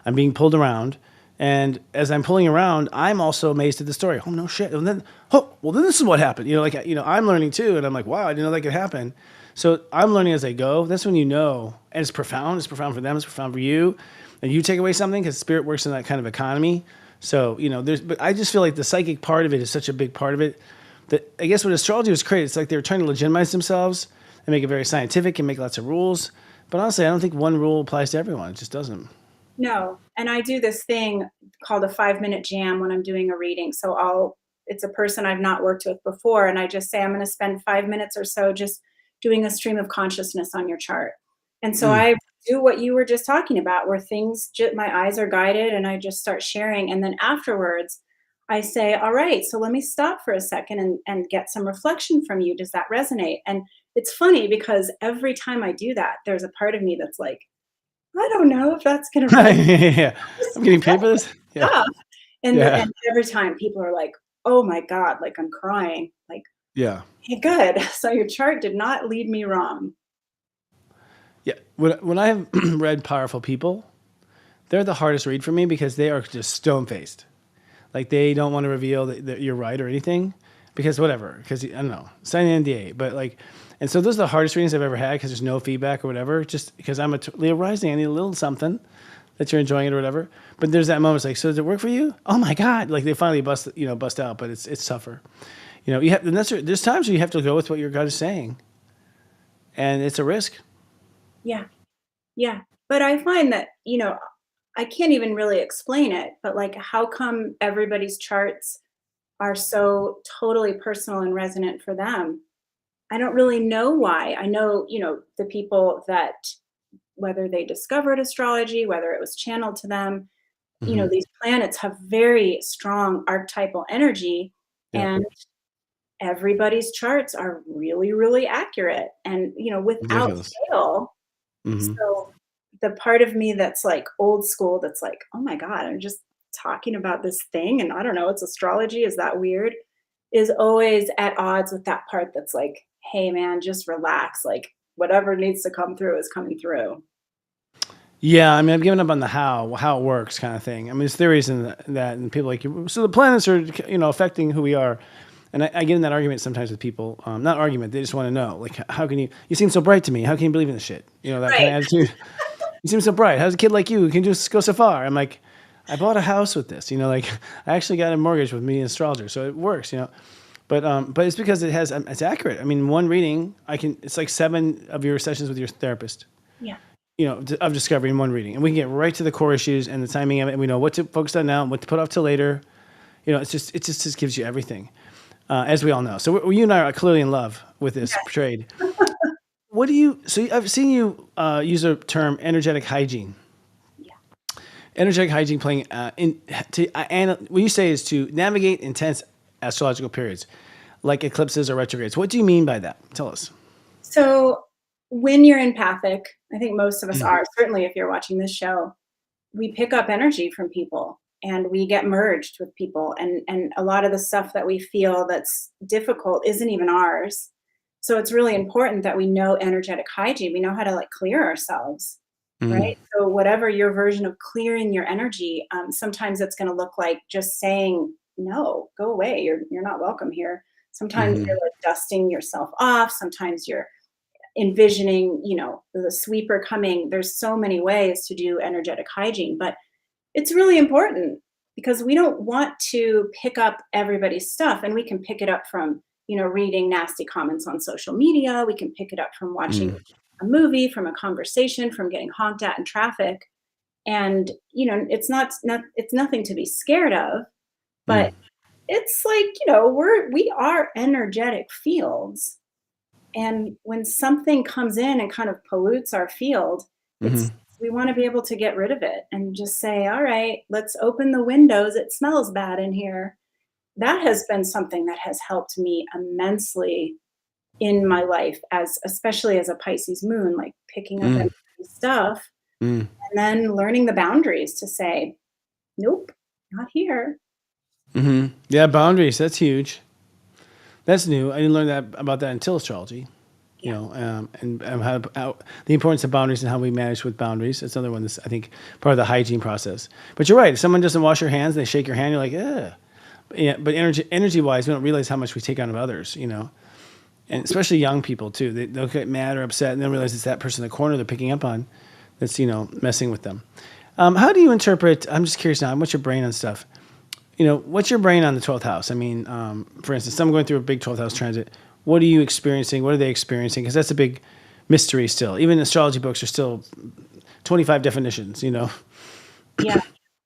Speaker 1: I'm being pulled around. And as I'm pulling around, I'm also amazed at the story. Oh, no shit. And then, oh, well, then this is what happened. I'm learning too. And I'm like, wow, I didn't know that could happen. So I'm learning as I go. That's when you know. And it's profound. It's profound for them. It's profound for you. And you take away something because spirit works in that kind of economy. So, but I just feel like the psychic part of it is such a big part of it that I guess when astrology was created, it's like they were trying to legitimize themselves and make it very scientific and make lots of rules. But honestly, I don't think one rule applies to everyone. It just doesn't.
Speaker 4: No. And I do this thing called a 5-minute jam when I'm doing a reading. So it's a person I've not worked with before. And I just say, I'm going to spend 5 minutes or so just doing a stream of consciousness on your chart. And so I do what you were just talking about, where my eyes are guided and I just start sharing. And then afterwards, I say, all right, so let me stop for a second and get some reflection from you. Does that resonate? And it's funny because every time I do that, there's a part of me that's like, I don't know if that's going to resonate.
Speaker 1: Yeah. I'm getting paid for this. Yeah.
Speaker 4: And every time people are like, oh my God, like I'm crying. Like,
Speaker 1: Yeah.
Speaker 4: hey, good. So your chart did not lead me wrong.
Speaker 1: Yeah. When I have read powerful people, they're the hardest read for me because they are just stone-faced. Like they don't want to reveal that you're right or anything because whatever. Because I don't know, sign an NDA. But and so those are the hardest readings I've ever had because there's no feedback or whatever. Just because I'm a Leo rising, I need a little something that you're enjoying it or whatever. But there's that moment, it's like, so does it work for you? Oh my God! Like they finally bust out, but it's tougher. You have, and there's times where you have to go with what your gut is saying, and it's a risk.
Speaker 4: Yeah. Yeah. But I find that, I can't even really explain it, but like, how come everybody's charts are so totally personal and resonant for them? I don't really know why. I know, the people that, whether they discovered astrology, whether it was channeled to them, these planets have very strong archetypal energy,
Speaker 1: Yeah.
Speaker 4: and everybody's charts are really, really accurate and, without
Speaker 1: Ridiculous.
Speaker 4: fail.
Speaker 1: Mm-hmm.
Speaker 4: So the part of me that's like old school, that's like, oh my God, I'm just talking about this thing and I don't know, it's astrology. Is that weird? Is always at odds with that part that's like, hey man, just relax. Like whatever needs to come through is coming through.
Speaker 1: Yeah, I mean, I've given up on the how it works kind of thing. I mean, there's theories in that, and people like, so the planets are, affecting who we are. And I get in that argument sometimes with people. Not argument, they just want to know, like, how can you seem so bright to me? How can you believe in this shit? That kind of attitude. You seem so bright. How's a kid like you who can just go so far? I'm like, I bought a house with this, I actually got a mortgage with me, an astrologer. So it works, But it's because it's accurate. I mean, one reading, it's like 7 of your sessions with your therapist.
Speaker 4: Yeah.
Speaker 1: Of discovery in one reading. And we can get right to the core issues and the timing of it. And we know what to focus on now and what to put off till later. It just gives you everything, as we all know. So you and I are clearly in love with this trade. So I've seen you use the term energetic hygiene.
Speaker 4: Yeah.
Speaker 1: Energetic hygiene playing, what you say is to navigate intense astrological periods, like eclipses or retrogrades. What do you mean by that? Tell us.
Speaker 4: So when you're empathic, I think most of us are, certainly if you're watching this show, we pick up energy from people and we get merged with people. And a lot of the stuff that we feel that's difficult isn't even ours. So it's really important that we know energetic hygiene. We know how to like clear ourselves, right? So whatever your version of clearing your energy, sometimes it's going to look like just saying, no, go away. You're not welcome here. Sometimes you're like dusting yourself off. Sometimes you're envisioning, the sweeper coming. There's so many ways to do energetic hygiene, but it's really important because we don't want to pick up everybody's stuff, and we can pick it up from, reading nasty comments on social media. We can pick it up from watching a movie, from a conversation, from getting honked at in traffic. And, it's nothing to be scared of, but it's like, we are energetic fields. And when something comes in and kind of pollutes our field,
Speaker 1: Hmm.
Speaker 4: we want to be able to get rid of it and just say, all right, let's open the windows. It smells bad in here. That has been something that has helped me immensely in my life, as especially as a Pisces moon, like picking up any
Speaker 1: Mm.
Speaker 4: stuff
Speaker 1: Mm.
Speaker 4: and then learning the boundaries to say, nope, not here.
Speaker 1: Hmm. Yeah, boundaries. That's huge. That's new. I didn't learn that about that until astrology. You
Speaker 4: Yeah.
Speaker 1: know, and how the importance of boundaries and how we manage with boundaries. It's another one that's, I think, part of the hygiene process. But you're right. If someone doesn't wash your hands, they shake your hand, you're like, ugh. Yeah, but energy wise, we don't realize how much we take on of others, you know, and especially young people too. They'll get mad or upset and then realize it's that person in the corner they're picking up on that's, you know, messing with them. How do you interpret? I'm just curious now. What's your brain on stuff? You know, what's your brain on the 12th house? I mean, for instance, someone going through a big 12th house transit. What are you experiencing? What are they experiencing? Because that's a big mystery still. Even astrology books are still 25 definitions. You know.
Speaker 4: Yeah.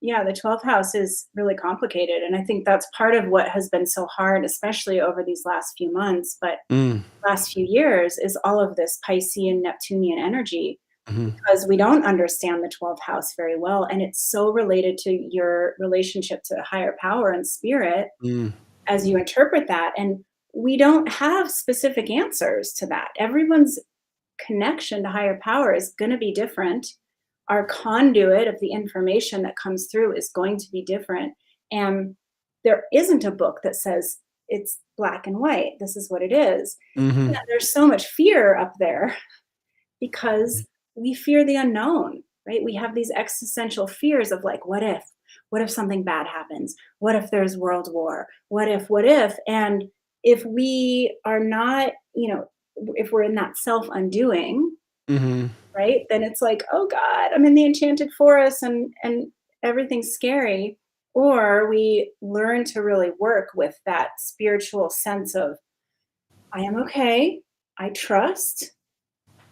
Speaker 4: Yeah, the 12th house is really complicated, and I think that's part of what has been so hard, especially over these last few months, but
Speaker 1: Mm.
Speaker 4: last few years, is all of this Piscean, Neptunian energy,
Speaker 1: Hmm.
Speaker 4: because we don't understand the 12th house very well, and it's so related to your relationship to higher power and spirit
Speaker 1: Mm.
Speaker 4: as you interpret that, and we don't have specific answers to that. Everyone's connection to higher power is gonna be different. Our conduit of the information that comes through is going to be different. And there isn't a book that says it's black and white. This is what it is.
Speaker 1: Hmm.
Speaker 4: Yeah, there's so much fear up there because we fear the unknown, right? We have these existential fears of like, what if? What if something bad happens? What if there's world war? What if, what if? And if we are not, if we're in that self undoing,
Speaker 1: Hmm.
Speaker 4: right? Then it's like, oh God, I'm in the enchanted forest and everything's scary. Or we learn to really work with that spiritual sense of, I am okay. I trust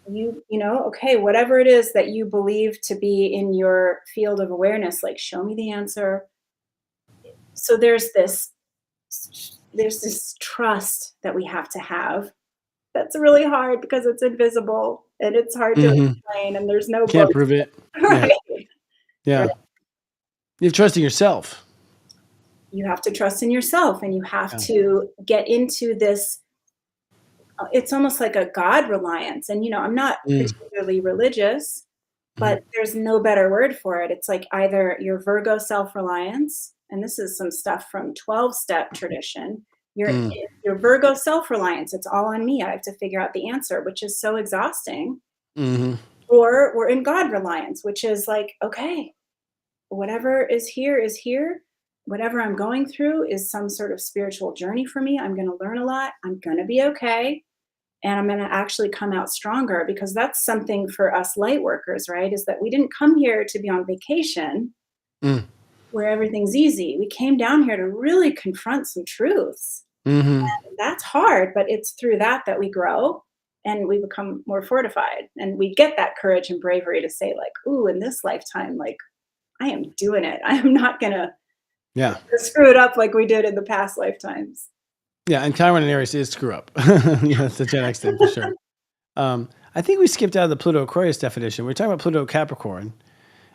Speaker 4: okay, whatever it is that you believe to be in your field of awareness, like show me the answer. So there's this trust that we have to have. That's really hard because it's invisible and it's hard to
Speaker 1: Hmm.
Speaker 4: explain and there's no
Speaker 1: Can't
Speaker 4: book.
Speaker 1: prove it. Yeah.
Speaker 4: Right. Right.
Speaker 1: Yeah. You have trust in yourself.
Speaker 4: You have to trust in yourself and you have
Speaker 1: Yeah.
Speaker 4: to get into this. It's almost like a God reliance. And, I'm not
Speaker 1: Mm.
Speaker 4: particularly religious,
Speaker 1: Hmm.
Speaker 4: but there's no better word for it. It's like either your Virgo self reliance, and this is some stuff from 12-step tradition. Your,
Speaker 1: Mm.
Speaker 4: your Virgo self reliance, it's all on me. I have to figure out the answer, which is so exhausting.
Speaker 1: Hmm.
Speaker 4: Or we're in God reliance, which is like, okay, whatever is here is here. Whatever I'm going through is some sort of spiritual journey for me. I'm going to learn a lot. I'm going to be okay. And I'm going to actually come out stronger because that's something for us light workers, right? Is that we didn't come here to be on vacation
Speaker 1: Mm.
Speaker 4: where everything's easy. We came down here to really confront some truths.
Speaker 1: Hmm.
Speaker 4: That's hard, but it's through that we grow and we become more fortified and we get that courage and bravery to say like, ooh, in this lifetime, like I am doing it. I am not going to
Speaker 1: Yeah.
Speaker 4: screw it up like we did in the past lifetimes.
Speaker 1: Yeah. And Chiron and Aries is screw up. Yeah, that's the Gen X thing for sure. I think we skipped out of the Pluto Aquarius definition. We are talking about Pluto Capricorn.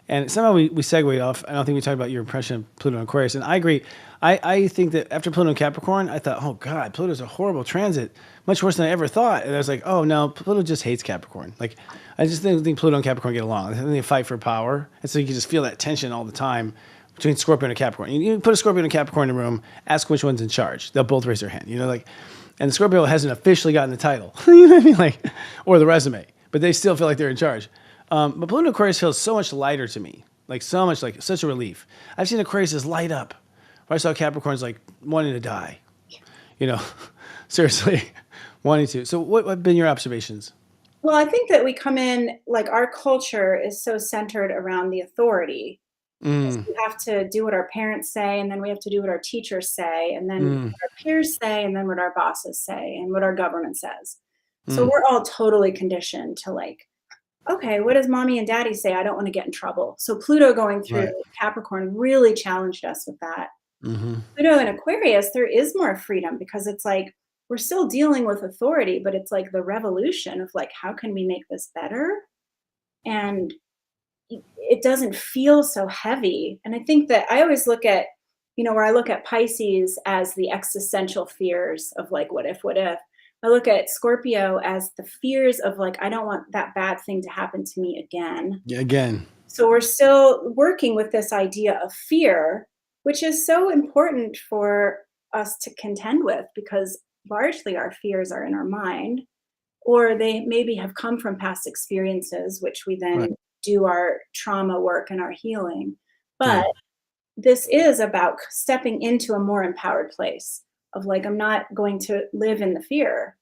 Speaker 1: And somehow we segued off. I don't think we talked about your impression of Pluto and Aquarius. And I agree. I think that after Pluto and Capricorn, I thought, oh God, Pluto's a horrible transit, much worse than I ever thought. And I was like, oh no, Pluto just hates Capricorn. Like, I just didn't think Pluto and Capricorn get along. I think they fight for power. And so you can just feel that tension all the time between Scorpio and Capricorn. You put a Scorpio and a Capricorn in a room, ask which one's in charge. They'll both raise their hand. And the Scorpio hasn't officially gotten the title, you know what I mean? Like, or the resume, but they still feel like they're in charge. But Pluto Aquarius feels so much lighter to me, like so much, like such a relief. I've seen Aquarius light up. Where I saw Capricorn's like wanting to die, you know, seriously, wanting to. So what have been your observations?
Speaker 4: Well, I think that we come in like our culture is so centered around the authority.
Speaker 1: Mm.
Speaker 4: We have to do what our parents say, and then we have to do what our teachers say, and then
Speaker 1: Mm.
Speaker 4: what our peers say, and then what our bosses say, and what our government says. So
Speaker 1: Mm.
Speaker 4: we're all totally conditioned to like, okay, what does mommy and daddy say? I don't want to get in trouble. So Pluto going through
Speaker 1: Right.
Speaker 4: Capricorn really challenged us with that.
Speaker 1: Mm-hmm.
Speaker 4: Pluto in Aquarius, there is more freedom because it's like, we're still dealing with authority, but it's like the revolution of like, how can we make this better? And it doesn't feel so heavy. And I think that I always look at, where I look at Pisces as the existential fears of like, what if? I look at Scorpio as the fears of like, I don't want that bad thing to happen to me again.
Speaker 1: Yeah, again.
Speaker 4: So we're still working with this idea of fear, which is so important for us to contend with because largely our fears are in our mind, or they maybe have come from past experiences, which we then
Speaker 1: Right.
Speaker 4: do our trauma work and our healing.
Speaker 1: Yeah.
Speaker 4: But this is about stepping into a more empowered place of like, I'm not going to live in the fear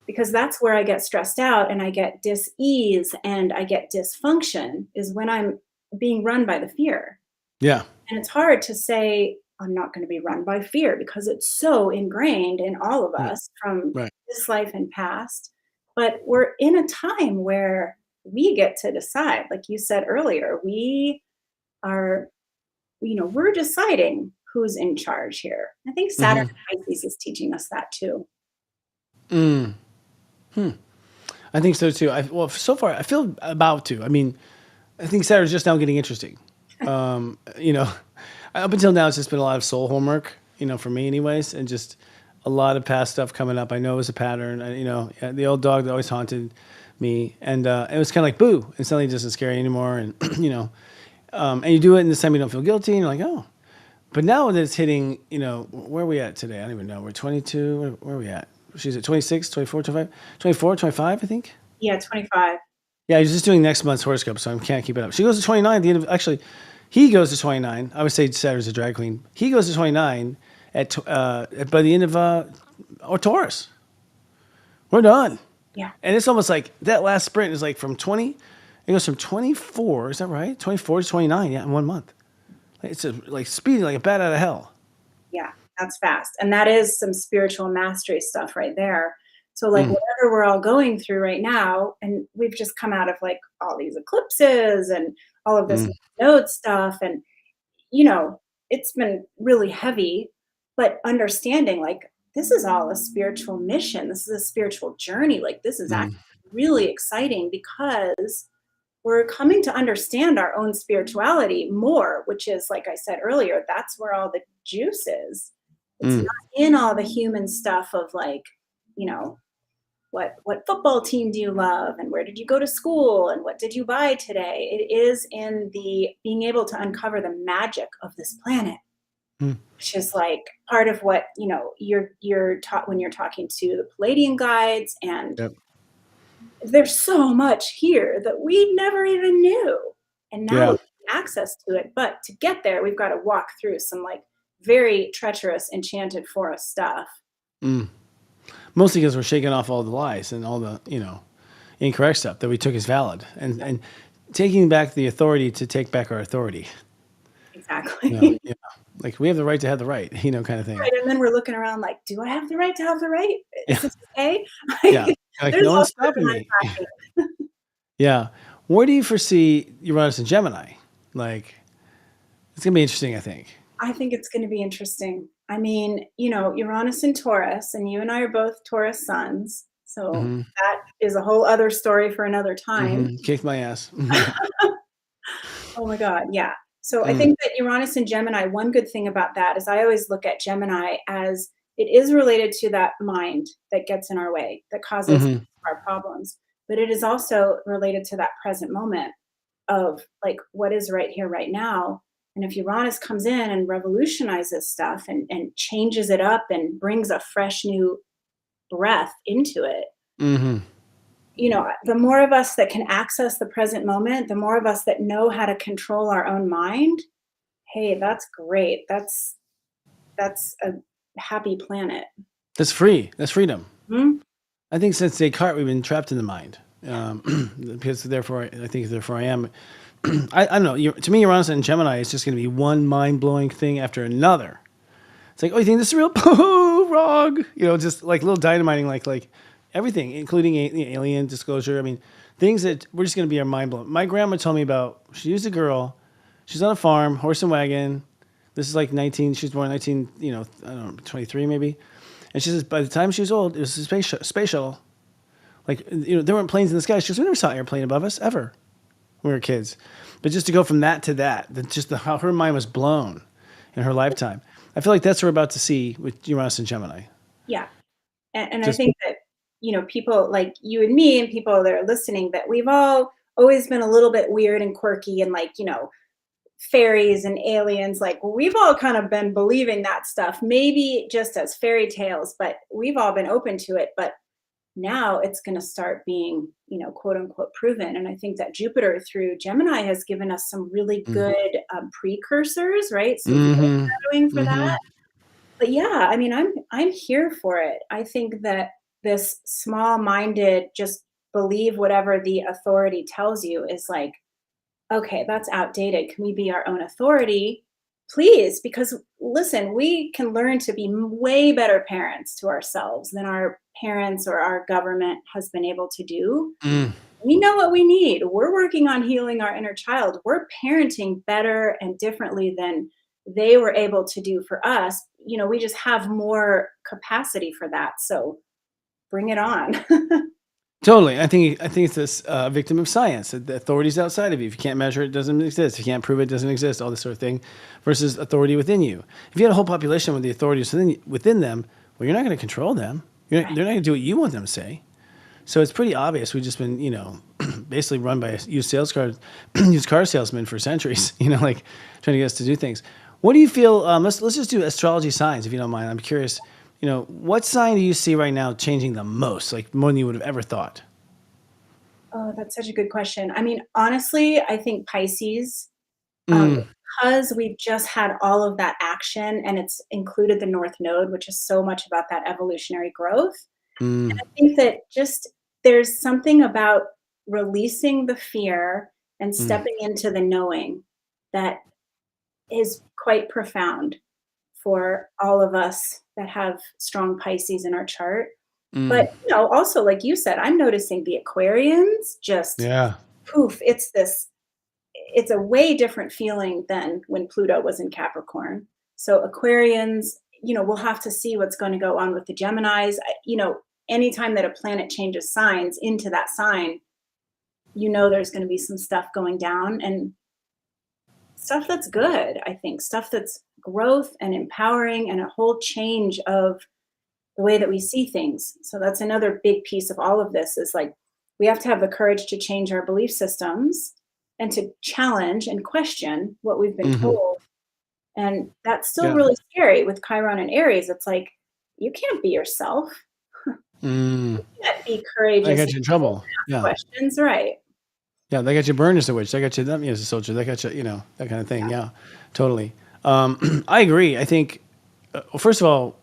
Speaker 4: because that's where I get stressed out and I get dis-ease and I get dysfunction is when I'm being run by the fear.
Speaker 1: Yeah.
Speaker 4: And it's hard to say, I'm not going to be run by fear because it's so ingrained in all of
Speaker 1: Right.
Speaker 4: us from
Speaker 1: Right.
Speaker 4: this life and past. But we're in a time where we get to decide, like you said earlier, we are, we're deciding who's in charge here. I think Saturn and Pisces is teaching us that too.
Speaker 1: Mm. I think so too. Well, so far I feel about to. I mean, I think Saturn's just now getting interesting. Up until now it's just been a lot of soul homework, for me anyways, and just a lot of past stuff coming up. I know it was a pattern. The old dog that always haunted me, and it was kind of like boo, and suddenly it doesn't scare you anymore, and and you do it, and this time you don't feel guilty, and you're like, oh. But now that it's hitting, where are we at today? I don't even know. We're 22. Where are we at? She's at 26, 24, 25, 24, 25, I think.
Speaker 4: Yeah, 25.
Speaker 1: Yeah, he's just doing next month's horoscope, so I can't keep it up. She goes to 29 at the end of, actually, he goes to 29. I would say Saturn's a drag queen. He goes to 29 by the end of Taurus. We're done.
Speaker 4: Yeah.
Speaker 1: And it's almost like that last sprint is like from 20, it goes from 24, is that right? 24 to 29, yeah, in 1 month. It's like speeding like a bat out of hell.
Speaker 4: Yeah, that's fast. And that is some spiritual mastery stuff right there. So like whatever we're all going through right now, and we've just come out of like all these eclipses and all of this node stuff. And, it's been really heavy, but understanding like this is all a spiritual mission. This is a spiritual journey. Like this is actually really exciting because we're coming to understand our own spirituality more, which is, like I said earlier, that's where all the juice is. It's not in all the human stuff of like, what football team do you love and where did you go to school and what did you buy today? It is in the being able to uncover the magic of this planet, which is like part of what, you're taught when you're talking to the Palladian guides and there's so much here that we never even knew. And now we have access to it. But to get there, we've got to walk through some like very treacherous, enchanted forest stuff.
Speaker 1: Mostly because we're shaking off all the lies and all the, incorrect stuff that we took as valid and taking back the authority to take back our authority.
Speaker 4: Exactly.
Speaker 1: Like we have the right to have the right, kind of thing.
Speaker 4: Right. And then we're looking around like, do I have the right to have the right? Is this okay?
Speaker 1: Yeah. Like no one's stopping me. Yeah. Where do you foresee Uranus and Gemini? Like, it's going to be interesting, I think.
Speaker 4: I think it's going to be interesting. I mean, Uranus and Taurus, and you and I are both Taurus suns. So that is a whole other story for another time.
Speaker 1: Kicked my ass.
Speaker 4: Oh my God. Yeah. So I think that Uranus and Gemini, one good thing about that is I always look at Gemini as it is related to that mind that gets in our way, that causes our problems. But it is also related to that present moment of like what is right here, right now. And if Uranus comes in and revolutionizes stuff and changes it up and brings a fresh new breath into it, the more of us that can access the present moment, the more of us that know how to control our own mind, hey, that's great. That's a happy planet.
Speaker 1: That's free. That's freedom. I think since Descartes, we've been trapped in the mind. Because therefore I am. I don't know. To me, Uranus and Gemini is just going to be one mind-blowing thing after another. It's like, oh, you think this is real? Wrong. Just like little dynamiting, like everything, including alien disclosure. I mean, things that we're just going to be our mind blown. My grandma told me about. She was a girl. She's on a farm, horse and wagon. This is like 19. She was born in 19. I don't know, 23 maybe. And she says by the time she was old, it was a space shuttle. Like, there weren't planes in the sky. She goes, we never saw an airplane above us ever when we were kids. But just to go from that to that, how her mind was blown in her lifetime. I feel like that's what we're about to see with Uranus and Gemini.
Speaker 4: Yeah. And I think that, people like you and me and people that are listening, that we've all always been a little bit weird and quirky and like, fairies and aliens, like we've all kind of been believing that stuff, maybe just as fairy tales, but we've all been open to it. But now it's going to start being, quote unquote, proven. And I think that Jupiter through Gemini has given us some really good precursors, right? Some foreshadowing for that. But yeah, I mean, I'm here for it. I think that this small-minded, just believe whatever the authority tells you is like, okay, that's outdated. Can we be our own authority? Please, because listen, we can learn to be way better parents to ourselves than our parents or our government has been able to do. We know what we need. We're working on healing our inner child. We're parenting better and differently than they were able to do for us. We just have more capacity for that. So bring it on.
Speaker 1: Totally. I think it's this victim of science. The authority's outside of you. If you can't measure it, it doesn't exist. If you can't prove it, it doesn't exist. All this sort of thing, versus authority within you. If you had a whole population with the authorities within them, well, you're not going to control them. They're not going to do what you want them to say. So it's pretty obvious. We've just been, basically run by used car salesmen for centuries. Like trying to get us to do things. What do you feel? Let's just do astrology signs, if you don't mind. I'm curious. What sign do you see right now changing the most, like more than you would have ever thought?
Speaker 4: Oh, that's such a good question. I mean, honestly, I think Pisces,
Speaker 1: Mm,
Speaker 4: because we've just had all of that action and it's included the North Node, which is so much about that evolutionary growth. And
Speaker 1: mm,
Speaker 4: I think that just there's something about releasing the fear and
Speaker 1: mm,
Speaker 4: stepping into the knowing that is quite profound for all of us that have strong Pisces in our chart.
Speaker 1: mm.
Speaker 4: But, also, like you said, I'm noticing the Aquarians just
Speaker 1: Yeah.
Speaker 4: poof, it's a way different feeling than when Pluto was in Capricorn. So Aquarians, we'll have to see what's going to go on with the Geminis. Anytime that a planet changes signs into that sign, there's going to be some stuff going down and stuff that's good, I think, stuff that's growth and empowering and a whole change of the way that we see things. So that's another big piece of all of this is like we have to have the courage to change our belief systems and to challenge and question what we've been
Speaker 1: Hmm.
Speaker 4: told. And that's still
Speaker 1: Yeah.
Speaker 4: really scary with Chiron and Aries. It's like you can't be yourself.
Speaker 1: Mm.
Speaker 4: You can't be
Speaker 1: That
Speaker 4: courageous
Speaker 1: got
Speaker 4: and
Speaker 1: you in trouble.
Speaker 4: ask
Speaker 1: Yeah.
Speaker 4: questions, right?
Speaker 1: Yeah. They got you burned as a witch. They got you them as a soldier. They got you, that kind of thing. Yeah. Totally. I agree. I think, well, first of all,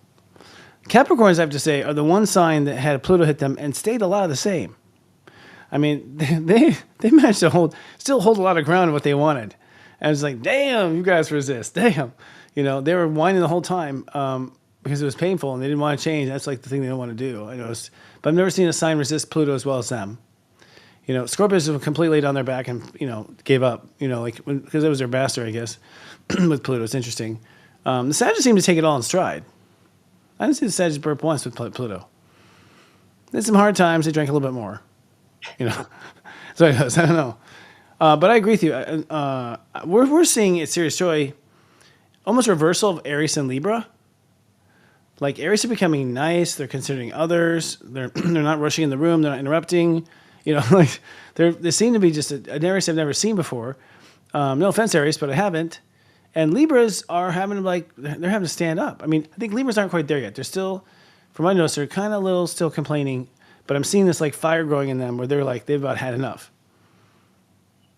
Speaker 1: Capricorns, I have to say, are the one sign that had Pluto hit them and stayed a lot of the same. I mean, they managed to still hold a lot of ground of what they wanted. And it's like, damn, you guys resist. Damn. They were whining the whole time because it was painful and they didn't want to change. That's like the thing they don't want to do, I noticed. But I've never seen a sign resist Pluto as well as them. Scorpios have completely laid on their back and, gave up, because it was their bastard, I guess, with Pluto. It's interesting. The Sagittarius seem to take it all in stride. I didn't see the Sagittarius burp once with Pluto. They had some hard times. They drank a little bit more. So I don't know. But I agree with you. We're seeing at Serious Joy almost reversal of Aries and Libra. Like Aries are becoming nice. They're considering others. They're not rushing in the room. They're not interrupting. Like they seem to be just an Aries I've never seen before. No offense, Aries, but I haven't. And Libras are having they're having to stand up. I mean, I think Libras aren't quite there yet. They're still, from my notes, they're kind of little still complaining. But I'm seeing this like fire growing in them where they're like they've about had enough.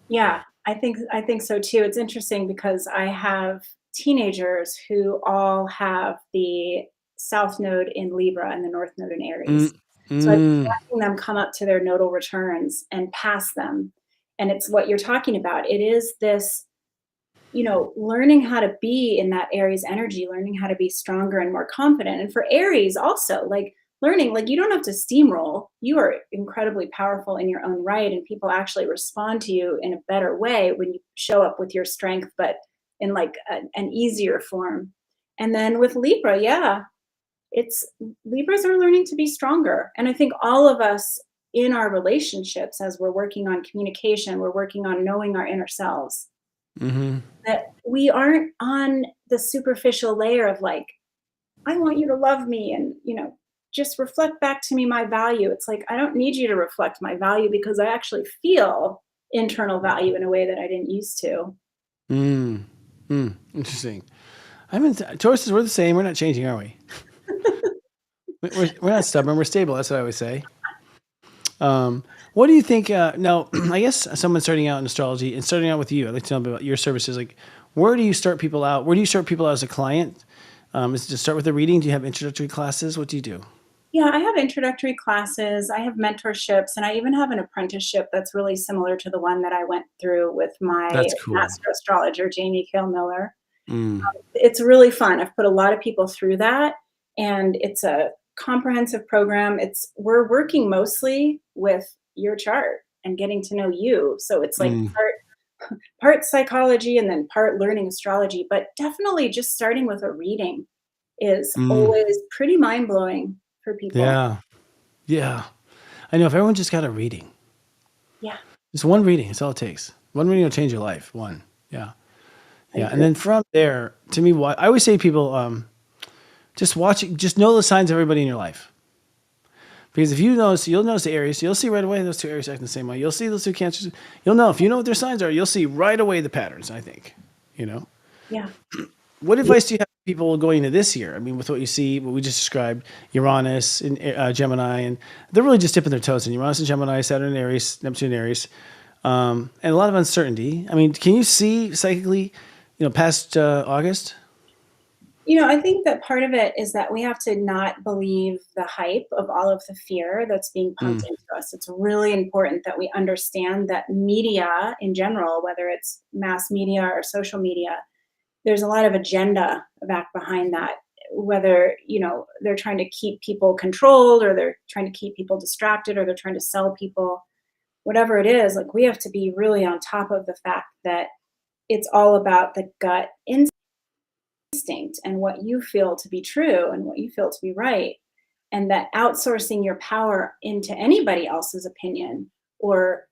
Speaker 4: Yeah, I think so too. It's interesting because I have teenagers who all have the South Node in Libra and the North Node in
Speaker 1: Mm,
Speaker 4: Aries. So I've been
Speaker 1: mm,
Speaker 4: watching them come up to their nodal returns and pass them. And it's what you're talking about. It is this, learning how to be in that Aries energy, learning how to be stronger and more confident. And for Aries also, like learning, like you don't have to steamroll. You are incredibly powerful in your own right. And people actually respond to you in a better way when you show up with your strength, but in like an easier form. And then with Libra, yeah, it's Libras are learning to be stronger. And I think all of us in our relationships, as we're working on communication, we're working on knowing our inner selves,
Speaker 1: Mm-hmm.
Speaker 4: that we aren't on the superficial layer of like, I want you to love me and, just reflect back to me my value. It's like, I don't need you to reflect my value because I actually feel internal value in a way that I didn't used to.
Speaker 1: Mm. Interesting. Tauruses, we're the same. We're not changing, are we? We're not stubborn. We're stable. That's what I always say. What do you think? Now, I guess someone starting out in astrology and starting out with you, I'd like to know about your services. Like, where do you start people out? Where do you start people out as a client? Is it to start with a reading? Do you have introductory classes? What do you do?
Speaker 4: Yeah, I have introductory classes, I have mentorships, and I even have an apprenticeship that's really similar to the one that I went through with my
Speaker 1: That's cool.
Speaker 4: master astrologer, Jamie Kale Miller.
Speaker 1: Mm.
Speaker 4: It's really fun. I've put a lot of people through that, and it's a comprehensive program. We're working mostly with your chart and getting to know you. So it's like
Speaker 1: Mm.
Speaker 4: part psychology and then part learning astrology, but definitely just starting with a reading is
Speaker 1: Mm.
Speaker 4: always pretty mind-blowing for people.
Speaker 1: Yeah. Yeah. I know if everyone just got a reading,
Speaker 4: Yeah,
Speaker 1: just one reading, it's all it takes. One reading will change your life. One. Yeah.
Speaker 4: I
Speaker 1: Yeah. And
Speaker 4: agree.
Speaker 1: then from there, to me, I always say to people, just know the signs of everybody in your life. Because if you notice, you'll notice the Aries. You'll see right away those two Aries acting the same way. You'll see those two Cancers. You'll know if you know what their signs are. You'll see right away the patterns. I think. You know.
Speaker 4: Yeah.
Speaker 1: What advice do you have for people going into this year? I mean, with what you see, what we just described, Uranus and Gemini, and they're really just dipping their toes in Uranus and Gemini, Saturn and Aries, Neptune and Aries, and a lot of uncertainty. I mean, can you see psychically, past August?
Speaker 4: I think that part of it is that we have to not believe the hype of all of the fear that's being pumped
Speaker 1: Mm.
Speaker 4: into us. It's really important that we understand that media in general, whether it's mass media or social media, there's a lot of agenda back behind that. Whether, they're trying to keep people controlled or they're trying to keep people distracted or they're trying to sell people, whatever it is, like we have to be really on top of the fact that it's all about the gut instinct and what you feel to be true and what you feel to be right. And that outsourcing your power into anybody else's opinion or,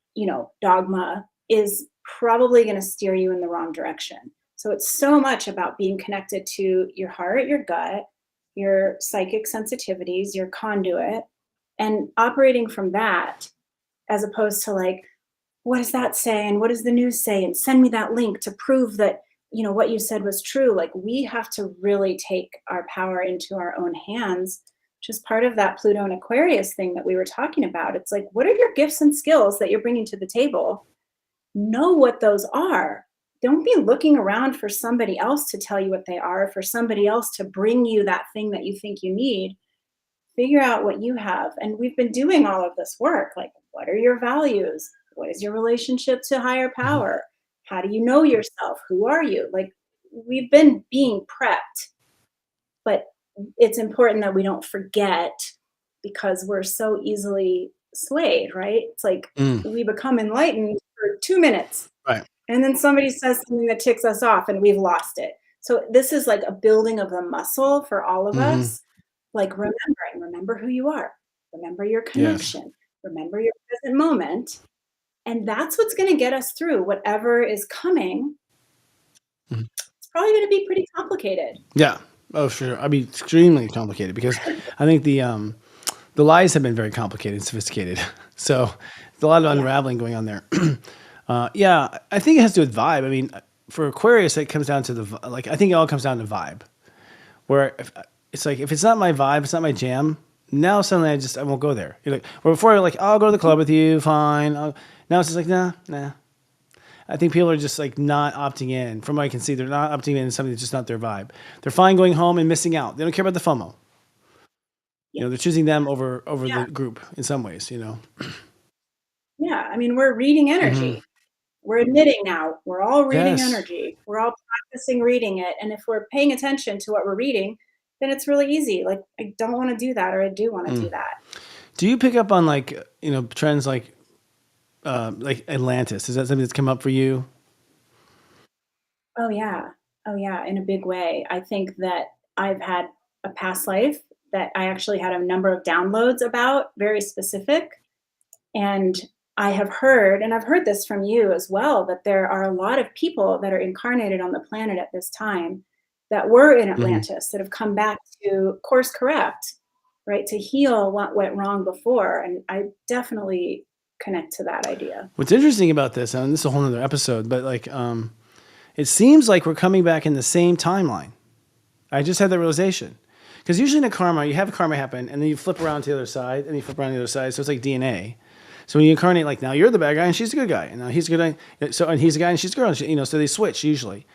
Speaker 4: dogma is probably going to steer you in the wrong direction. So it's so much about being connected to your heart, your gut, your psychic sensitivities, your conduit, and operating from that as opposed to like, what does that say? And what does the news say? And send me that link to prove that, what you said was true. Like we have to really take our power into our own hands, which is part of that Pluto and Aquarius thing that we were talking about. It's like, what are your gifts and skills that you're bringing to the table? Know what those are. Don't be looking around for somebody else to tell you what they are, for somebody else to bring you that thing that you think you need. Figure out what you have. And we've been doing all of this work. Like, what are your values? What is your relationship to higher
Speaker 1: Mhm.
Speaker 4: power? How do you know yourself? Who are you? Like, we've been being prepped, but it's important that we don't forget because we're so easily swayed, right? It's like
Speaker 1: Mm.
Speaker 4: we become enlightened for 2 minutes
Speaker 1: Right.
Speaker 4: and then somebody says something that ticks us off and we've lost it. So this is like a building of the muscle for all of
Speaker 1: Hmm.
Speaker 4: us, like remember who you are, remember your
Speaker 1: Yes.
Speaker 4: connection, remember your present moment. And that's what's going to get us through whatever is coming.
Speaker 1: Mhm.
Speaker 4: It's probably going to be pretty complicated.
Speaker 1: Yeah. Oh, sure. I mean, extremely complicated because I think the lies have been very complicated and sophisticated. So there's a lot of
Speaker 4: Yeah.
Speaker 1: unraveling going on there. Yeah, I think it has to do with vibe. I mean, for Aquarius, it comes down to like, I think it all comes down to vibe. Where it's like, if it's not my vibe, it's not my jam. Now suddenly I won't go there. You're like, or before you're like, I'll go to the club with you, fine. Now it's just like, nah. I think people are just like not opting in. From what I can see, they're not opting in something that's just not their vibe. They're fine going home and missing out. They don't care about the FOMO.
Speaker 4: Yeah.
Speaker 1: They're choosing them over
Speaker 4: Yeah.
Speaker 1: the group in some ways.
Speaker 4: Yeah. I mean, we're reading
Speaker 1: Hmm.
Speaker 4: energy. We're admitting now we're all reading
Speaker 1: Yes.
Speaker 4: energy. We're all practicing reading it. And if we're paying attention to what we're reading, then it's really easy. Like, I don't want to do that, or I do want to do
Speaker 1: Mm.
Speaker 4: that.
Speaker 1: Do you pick up on like trends like Atlantis? Is that something that's come up for you?
Speaker 4: Oh, yeah. Oh, yeah. In a big way. I think that I've had a past life that I actually had a number of downloads about, very specific. And I have heard, and I've heard this from you as well, that there are a lot of people that are incarnated on the planet at this time that were in Atlantis that have come back to course correct, right? To heal what went wrong before. And I definitely connect to that idea.
Speaker 1: What's interesting about this, and this is a whole nother episode, but like, it seems like we're coming back in the same timeline. I just had that realization. Because usually in a karma, you have a karma happen, and then you flip around to the other side, and you flip around to the other side. So it's like DNA. So when you incarnate, like now you're the bad guy, and she's the good guy, and now he's the good guy. So and he's the guy, and she's the girl. And she, so they switch usually,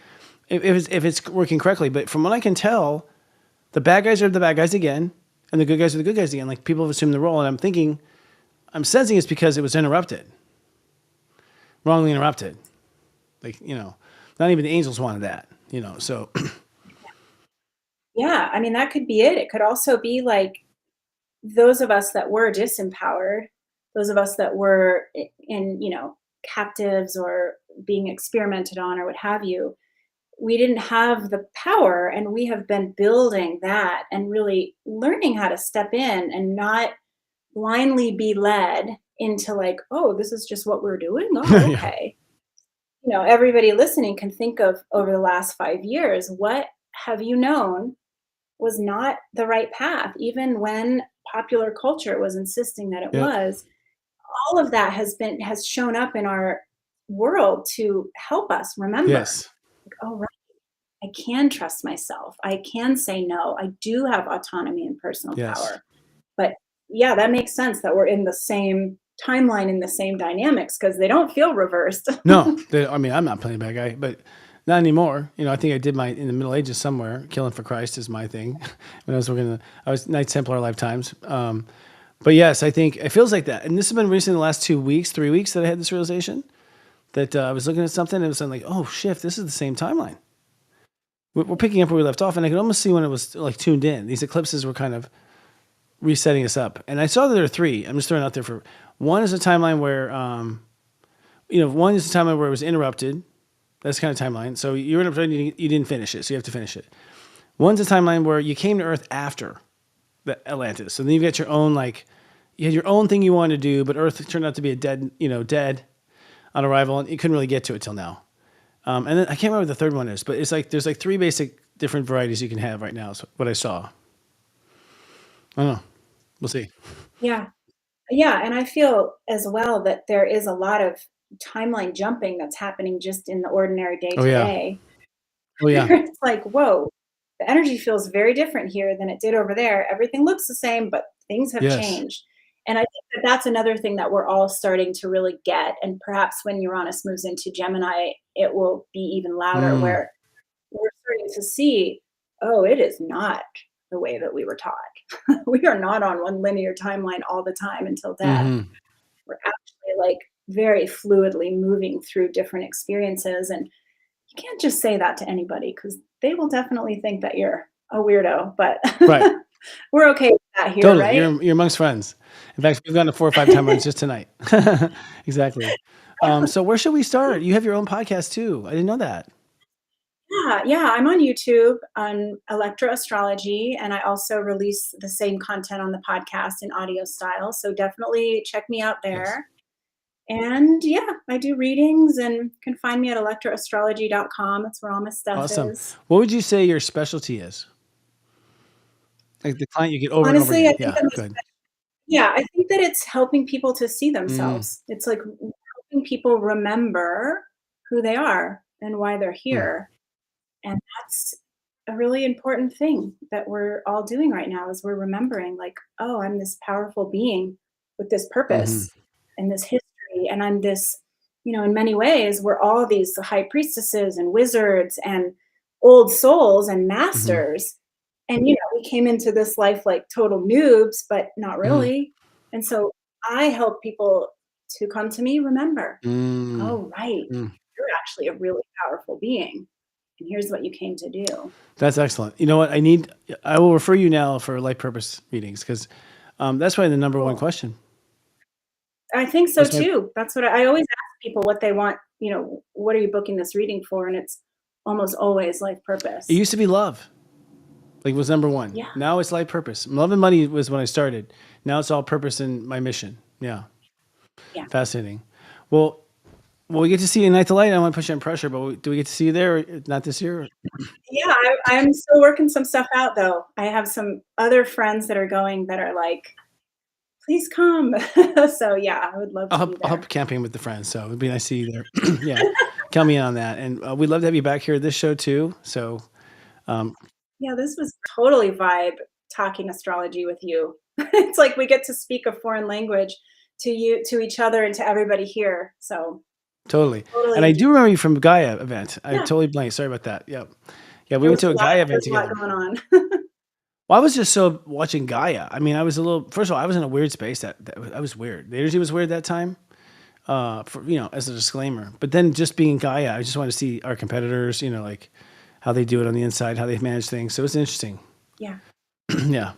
Speaker 1: if it's working correctly. But from what I can tell, the bad guys are the bad guys again, and the good guys are the good guys again. Like people have assumed the role, and I'm sensing it's because it was interrupted, wrongly interrupted. Like not even the angels wanted that. So.
Speaker 4: Yeah, I mean, that could be it. It could also be like those of us that were disempowered, those of us that were in, captives or being experimented on or what have you, we didn't have the power, and we have been building that and really learning how to step in and not blindly be led into like, oh, this is just what we're doing. Oh, okay. Everybody listening can think of over the last 5 years, what have you known was not the right path, even when popular culture was insisting that it was. All of that has shown up in our world to help us remember.
Speaker 1: Yes.
Speaker 4: Like, oh, right. I can trust myself. I can say no. I do have autonomy and personal power. But yeah, that makes sense that we're in the same timeline, in the same dynamics, because they don't feel reversed.
Speaker 1: No, I'm not playing bad guy, but not anymore. I think I did in the Middle Ages somewhere. Killing for Christ is my thing. When I was working, I was Knights Templar lifetimes. But yes, I think it feels like that. And this has been recently, the last 2 weeks, 3 weeks that I had this realization that I was looking at something and it was like, oh, shift, this is the same timeline. We're picking up where we left off. And I could almost see when it was like tuned in. These eclipses were kind of resetting us up. And I saw that there are three. I'm just throwing out there one is a timeline where, one is a timeline where it was interrupted. That's kind of timeline. So you were in a you didn't finish it, so you have to finish it. One's a timeline where you came to Earth after the Atlantis. So then you've got your own, you had your own thing you wanted to do, but Earth turned out to be dead on arrival, and you couldn't really get to it till now. And then I can't remember what the third one is, but it's like there's like three basic different varieties you can have right now. So what I saw. I don't know. We'll see.
Speaker 4: Yeah. Yeah. And I feel as well that there is a lot of timeline jumping that's happening just in the ordinary day to day.
Speaker 1: Oh yeah.
Speaker 4: It's like, whoa, the energy feels very different here than it did over there. Everything looks the same, but things have changed. And I think that that's another thing that we're all starting to really get. And perhaps when Uranus moves into Gemini, it will be even louder, where we're starting to see, oh, it is not the way that we were taught. We are not on one linear timeline all the time until death. We're actually very fluidly moving through different experiences. And you can't just say that to anybody, because they will definitely think that you're a weirdo, but we're okay with that here,
Speaker 1: totally.
Speaker 4: right?
Speaker 1: You're amongst friends. In fact, we've gone to 4 or 5 timelines just tonight. Exactly. So where should we start? You have your own podcast too. I didn't know that.
Speaker 4: Yeah. I'm on YouTube on Astrology, and I also release the same content on the podcast in audio style. So definitely check me out there. And I do readings, and you can find me at electroastrology.com. That's where all my stuff is.
Speaker 1: What would you say your specialty is? Like the client you get over
Speaker 4: Honestly,
Speaker 1: and over again.
Speaker 4: I think that it's helping people to see themselves. It's like helping people remember who they are and why they're here. And that's a really important thing that we're all doing right now, is we're remembering oh, I'm this powerful being with this purpose and this history. And I'm this, in many ways, we're all these high priestesses and wizards and old souls and masters. And, we came into this life like total noobs, but not really. And so I help people to come to me, remember, oh, right, you're actually a really powerful being. And here's what you came to do.
Speaker 1: That's excellent. You know what? I will refer you now for life purpose readings, because that's probably the number one question.
Speaker 4: I think so too. That's what I always ask people, what they want, what are you booking this reading for? And it's almost always life purpose.
Speaker 1: It used to be love. Like was number one.
Speaker 4: Yeah.
Speaker 1: Now it's life purpose. Love and money was when I started. Now it's all purpose and my mission. Yeah.
Speaker 4: Yeah.
Speaker 1: Fascinating. Well, we get to see you Night the Light. I don't want to push you in pressure, but do we get to see you there? Or not this year?
Speaker 4: Yeah, I'm still working some stuff out though. I have some other friends that are going that are like, please come. So yeah, I would love to be
Speaker 1: I'll
Speaker 4: there.
Speaker 1: help camping with the friends. So it'd be nice to see you there. Yeah. Count me in on that. And we'd love to have you back here at this show too. So
Speaker 4: Yeah, this was totally vibe talking astrology with you. It's like we get to speak a foreign language to each other, and to everybody here. So
Speaker 1: totally.
Speaker 4: totally.
Speaker 1: And I do remember you from Gaia event. I
Speaker 4: Yeah.
Speaker 1: totally blanked. Sorry about that. Yep. Yeah, we
Speaker 4: There
Speaker 1: went to
Speaker 4: was
Speaker 1: a Gaia event
Speaker 4: there's a lot
Speaker 1: together.
Speaker 4: going on.
Speaker 1: Well, I was just so watching Gaia. I mean, I was a little. First of all, I was in a weird space. I was weird. The energy was weird that time. For as a disclaimer. But then just being Gaia, I just wanted to see our competitors. Like how they do it on the inside, how they manage things. So it's interesting.
Speaker 4: Yeah.
Speaker 1: Yeah.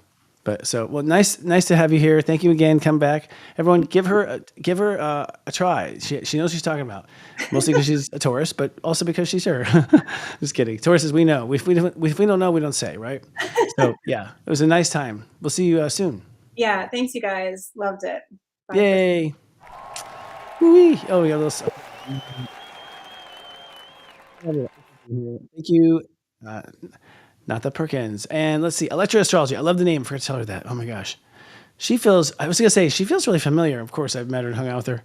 Speaker 1: But nice to have you here. Thank you again. Come back, everyone. Give her a try. She knows what she's talking about. Mostly because she's a Taurus, but also because she's her. Just kidding. Tauruses, we know. If we don't know, we don't say, right? So yeah, it was a nice time. We'll see you soon.
Speaker 4: Yeah. Thanks, you guys. Loved it. Bye.
Speaker 1: Yay! Woo-wee. Oh, we got a little. Thank you. Natha Perkins. And let's see, Electro Astrology. I love the name. I forgot to tell her that. Oh my gosh. She feels really familiar. Of course, I've met her and hung out with her.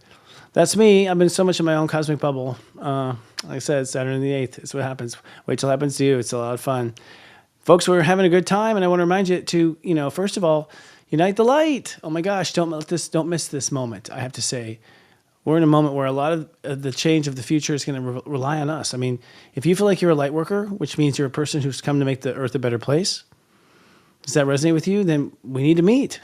Speaker 1: That's me. I've been so much in my own cosmic bubble. Like I said, Saturn the 8th. It's what happens. Wait till it happens to you. It's a lot of fun. Folks, we're having a good time. And I want to remind you to, first of all, unite the light. Oh my gosh. Don't miss this moment. I have to say, we're in a moment where a lot of the change of the future is going to rely on us. I mean, if you feel like you're a light worker, which means you're a person who's come to make the earth a better place, does that resonate with you? Then we need to meet.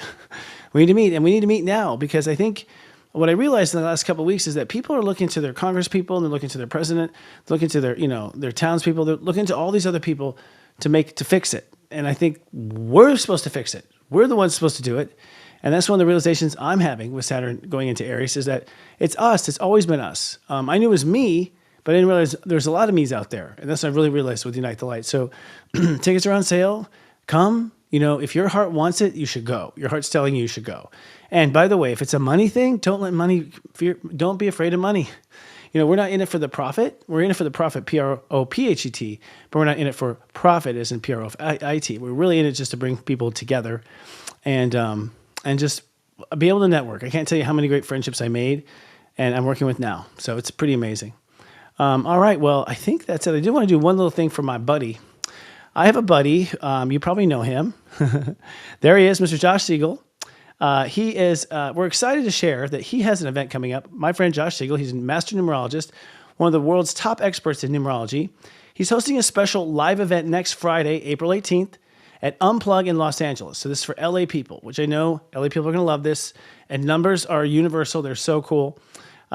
Speaker 1: We need to meet, and we need to meet now, because I think what I realized in the last couple of weeks is that people are looking to their Congress people, and they're looking to their president, they're looking to their townspeople, they're looking to all these other people to fix it. And I think we're supposed to fix it. We're the ones supposed to do it. And that's one of the realizations I'm having with Saturn going into Aries, is that it's us. It's always been us. I knew it was me, but I didn't realize there's a lot of me's out there. And that's what I really realized with Unite the Light. So tickets are on sale. Come. If your heart wants it, you should go. Your heart's telling you should go. And by the way, if it's a money thing, don't let money fear. Don't be afraid of money. We're not in it for the profit. We're in it for the profit, P-R-O-P-H-E-T, but we're not in it for profit as in P-R-O-F-I-T. We're really in it just to bring people together and just be able to network. I can't tell you how many great friendships I made and I'm working with now. So it's pretty amazing. All right. Well, I think that's it. I do want to do one little thing for my buddy. I have a buddy. You probably know him. There he is, Mr. Josh Siegel. He is, we're excited to share that he has an event coming up. My friend Josh Siegel, he's a master numerologist, one of the world's top experts in numerology. He's hosting a special live event next Friday, April 18th at Unplug in Los Angeles. So this is for LA people, which I know LA people are going to love this. And numbers are universal. They're so cool.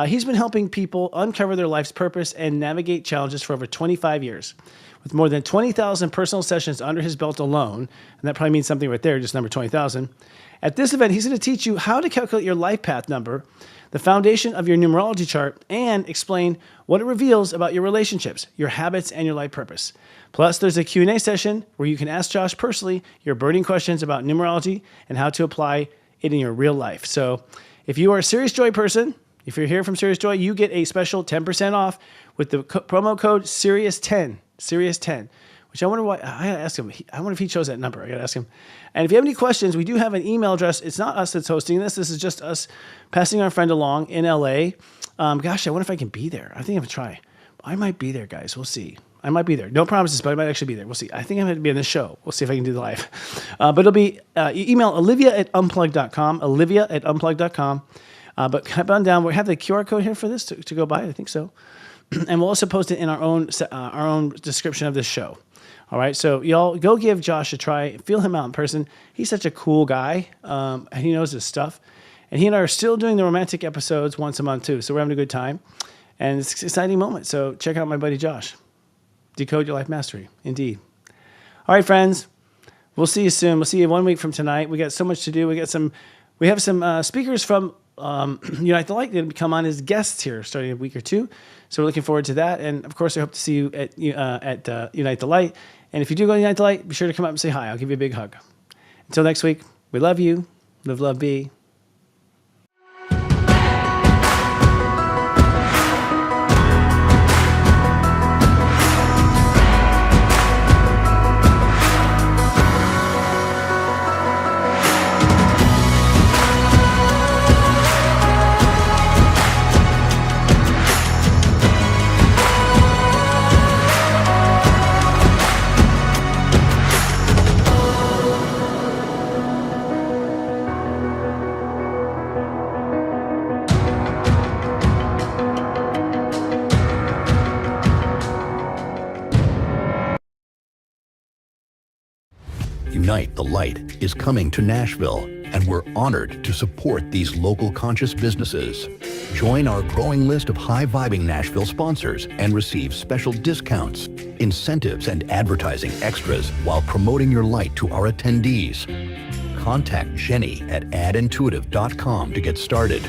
Speaker 1: He's been helping people uncover their life's purpose and navigate challenges for over 25 years. With more than 20,000 personal sessions under his belt alone, and that probably means something right there, just number 20,000. At this event, he's going to teach you how to calculate your life path number, the foundation of your numerology chart, and explain what it reveals about your relationships, your habits, and your life purpose. Plus, there's a Q&A session where you can ask Josh personally your burning questions about numerology and how to apply it in your real life. So if you are a Serious Joy person, if you're here from Serious Joy, you get a special 10% off with the promo code SIRIUS10, SIRIUS10, which I wonder why. I gotta ask him. I wonder if he chose that number. I gotta ask him. And if you have any questions, we do have an email address. It's not us that's hosting this. This is just us passing our friend along in LA. Gosh, I wonder if I can be there. I think I'm gonna try. I might be there, guys. We'll see. I might be there. No promises, but I might actually be there. We'll see. I think I'm going to be on this show. We'll see if I can do the live. But it'll be, you email olivia@unplug.com, olivia@unplug.com. But come on down. We have the QR code here for this to go by. I think so. And we'll also post it in our own description of this show. All right. So y'all go give Josh a try. Feel him out in person. He's such a cool guy. And he knows his stuff. And he and I are still doing the romantic episodes once a month too. So we're having a good time. And it's an exciting moment. So check out my buddy Josh. Decode your life mastery. Indeed. All right, friends. We'll see you soon. We'll see you 1 week from tonight. We got so much to do. We have some speakers from Unite the Light going to come on as guests here starting in a week or two. So we're looking forward to that. And of course, I hope to see you at Unite the Light And if you do go to Unite the Light, be sure to come up and say hi. I'll give you a big hug. Until next week, we love you. Live, love, be.
Speaker 3: Unite the Light is coming to Nashville, and we're honored to support these local conscious businesses. Join our growing list of high-vibing Nashville sponsors and receive special discounts, incentives, and advertising extras while promoting your light to our attendees. Contact Jenny at adintuitive.com to get started.